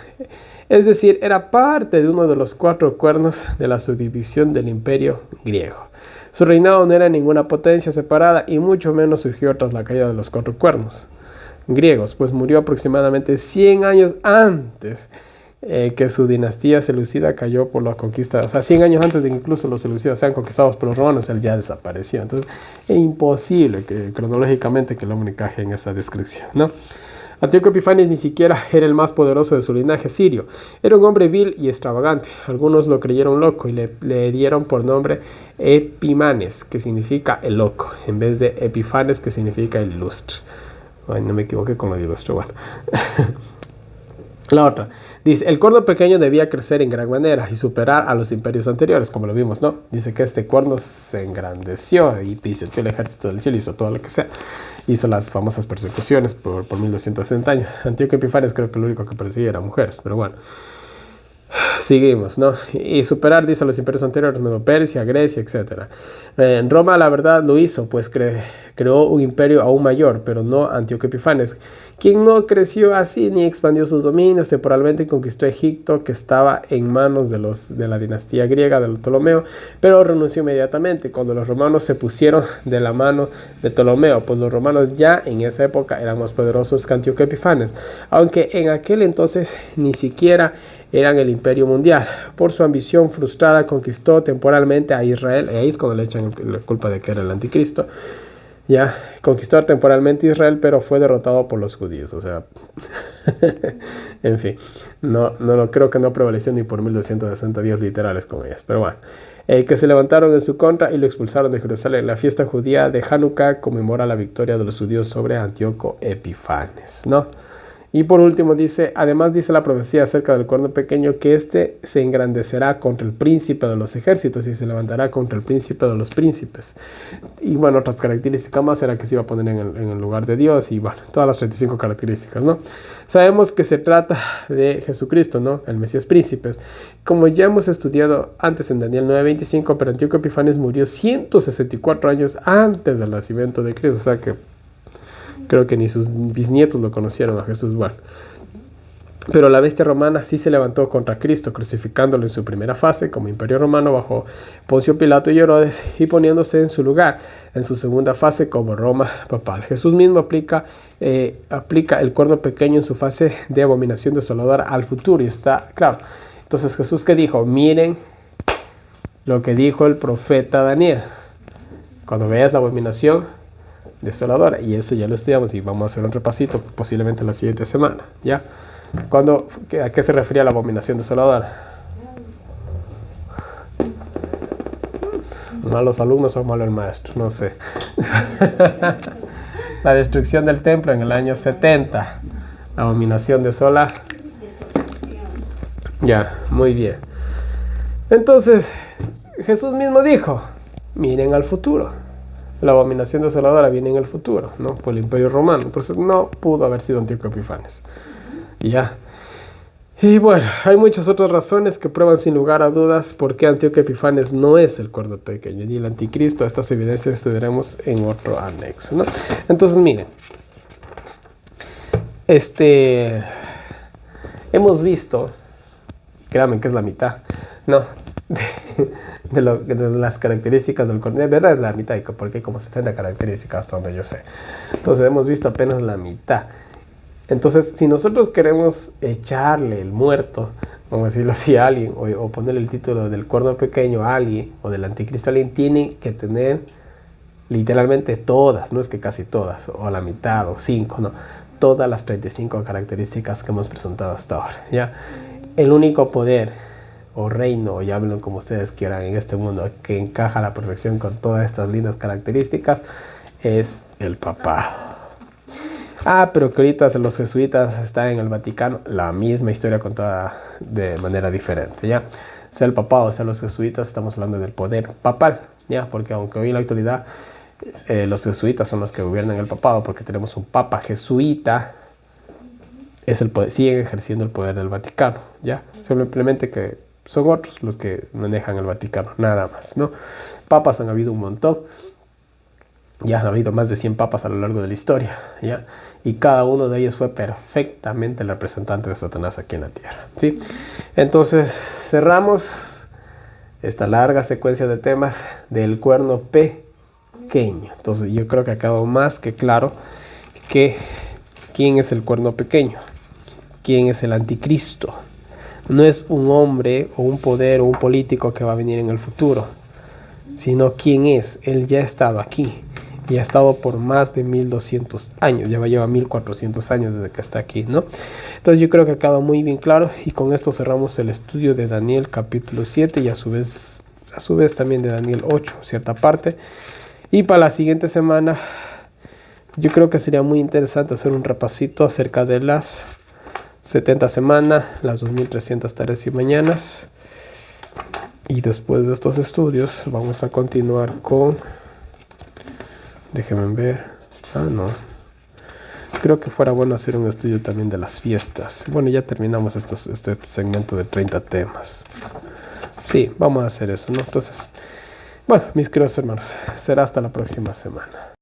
Es decir, era parte de uno de los 4 cuernos de la subdivisión del imperio griego. Su reinado no era ninguna potencia separada y mucho menos surgió tras la caída de los 4 cuernos griegos, pues murió aproximadamente 100 años antes que su dinastía seleucida cayó por la conquista. O sea, 100 años antes de que incluso los seleucidas sean conquistados por los romanos, él ya desapareció. Entonces, es imposible que cronológicamente que el hombre encaje en esa descripción, ¿no? Antíoco Epifanes ni siquiera era el más poderoso de su linaje sirio. Era un hombre vil y extravagante. Algunos lo creyeron loco y le dieron por nombre Epimanes, que significa el loco, en vez de Epifanes, que significa el ilustre. Ay, no me equivoqué con lo de ilustre, bueno. La otra, dice, el cuerno pequeño debía crecer en gran manera y superar a los imperios anteriores, como lo vimos, ¿no? Dice que este cuerno se engrandeció y pisoteó el ejército del cielo, hizo todo lo que sea. Hizo las famosas persecuciones por 1260 años. Antíoco Epifanes creo que lo único que perseguía eran mujeres, pero bueno. Seguimos, ¿no? Y superar, dice, a los imperios anteriores, Medo Persia, Grecia, etc. En Roma, la verdad, lo hizo, pues creó un imperio aún mayor, pero no Antíoco Epifanes, quien no creció así ni expandió sus dominios. Temporalmente conquistó Egipto, que estaba en manos de la dinastía griega de Ptolomeo, pero renunció inmediatamente cuando los romanos se pusieron de la mano de Ptolomeo, pues los romanos ya en esa época eran más poderosos que Antíoco Epifanes, aunque en aquel entonces ni siquiera eran el imperio mundial. Por su ambición frustrada conquistó temporalmente a Israel, y ahí es cuando le echan la culpa de que era el anticristo. Ya, conquistó temporalmente Israel, pero fue derrotado por los judíos, o sea, en fin, creo que no prevaleció ni por 1260 días literales con ellas, pero bueno, que se levantaron en su contra y lo expulsaron de Jerusalén. La fiesta judía de Hanukkah conmemora la victoria de los judíos sobre Antíoco Epifanes, ¿no? Y por último dice, además dice la profecía acerca del cuerno pequeño, que éste se engrandecerá contra el príncipe de los ejércitos y se levantará contra el príncipe de los príncipes. Y bueno, otras características más era que se iba a poner en el lugar de Dios y bueno, todas las 35 características, ¿no? Sabemos que se trata de Jesucristo, ¿no? El Mesías príncipe. Como ya hemos estudiado antes en Daniel 9:25, pero Antíoco Epifanes murió 164 años antes del nacimiento de Cristo, o sea que creo que ni sus bisnietos lo conocieron a Jesús. Bueno, pero la bestia romana sí se levantó contra Cristo, crucificándolo en su primera fase como imperio romano bajo Poncio Pilato y Herodes y poniéndose en su lugar en su segunda fase como Roma papal. Jesús mismo aplica el cuerno pequeño en su fase de abominación desoladora al futuro y está claro. Entonces Jesús, ¿qué dijo? Miren lo que dijo el profeta Daniel. Cuando veas la abominación desoladora, y eso ya lo estudiamos y vamos a hacer un repasito posiblemente la siguiente semana, ¿ya? ¿A qué se refería la abominación desoladora? ¿Malos alumnos o malo el maestro? No sé. La destrucción del templo en el año 70. La abominación desoladora. Ya, muy bien. Entonces, Jesús mismo dijo, miren al futuro. La abominación desoladora viene en el futuro, ¿no? Por el imperio romano. Entonces no pudo haber sido Antíoco Epifanes. Ya. Y bueno, hay muchas otras razones que prueban sin lugar a dudas por qué Antíoco Epifanes no es el cuerno pequeño ni el anticristo. Estas evidencias estudiaremos en otro anexo, ¿no? Entonces miren, hemos visto, créanme que es la mitad, ¿no? De las características del cuerno. De verdad es la mitad, porque hay como 70 características hasta donde yo sé. Entonces hemos visto apenas la mitad. Entonces, si nosotros queremos echarle el muerto, vamos a decirlo así, a alguien, o ponerle el título del cuerno pequeño a alguien, o del anticristo a alguien, tiene que tener literalmente todas, no es que casi todas, o la mitad, o 5, no, todas las 35 características que hemos presentado hasta ahora, ¿ya? El único poder o reino, o llámenlo como ustedes quieran, en este mundo que encaja a la perfección con todas estas lindas características es el papado. Pero que ahorita los jesuitas están en el Vaticano, la misma historia contada de manera diferente, ¿ya? Sea el papado, sea los jesuitas, estamos hablando del poder papal, ¿ya? Porque aunque hoy en la actualidad los jesuitas son los que gobiernan el papado, porque tenemos un papa jesuita, es el poder, siguen ejerciendo el poder del Vaticano, ¿ya? Simplemente que son otros los que manejan el Vaticano, nada más, ¿no? Papas han habido un montón, ya han habido más de 100 papas a lo largo de la historia, ¿ya? Y cada uno de ellos fue perfectamente el representante de Satanás aquí en la tierra, ¿sí? Entonces cerramos esta larga secuencia de temas del cuerno pequeño. Entonces yo creo que ha quedado más que claro que quién es el cuerno pequeño, quién es el anticristo. No es un hombre o un poder o un político que va a venir en el futuro, sino quién es. Él ya ha estado aquí y ha estado por más de 1200 años, ya lleva 1400 años desde que está aquí, ¿no? Entonces yo creo que ha quedado muy bien claro y con esto cerramos el estudio de Daniel capítulo 7 y a su vez también de Daniel 8, cierta parte. Y para la siguiente semana yo creo que sería muy interesante hacer un repasito acerca de las 70 semanas, las 2300 tareas y mañanas. Y después de estos estudios vamos a continuar con... Déjenme ver. No. Creo que fuera bueno hacer un estudio también de las fiestas. Bueno, ya terminamos este segmento de 30 temas. Sí, vamos a hacer eso, ¿no? Entonces, bueno, mis queridos hermanos, será hasta la próxima semana.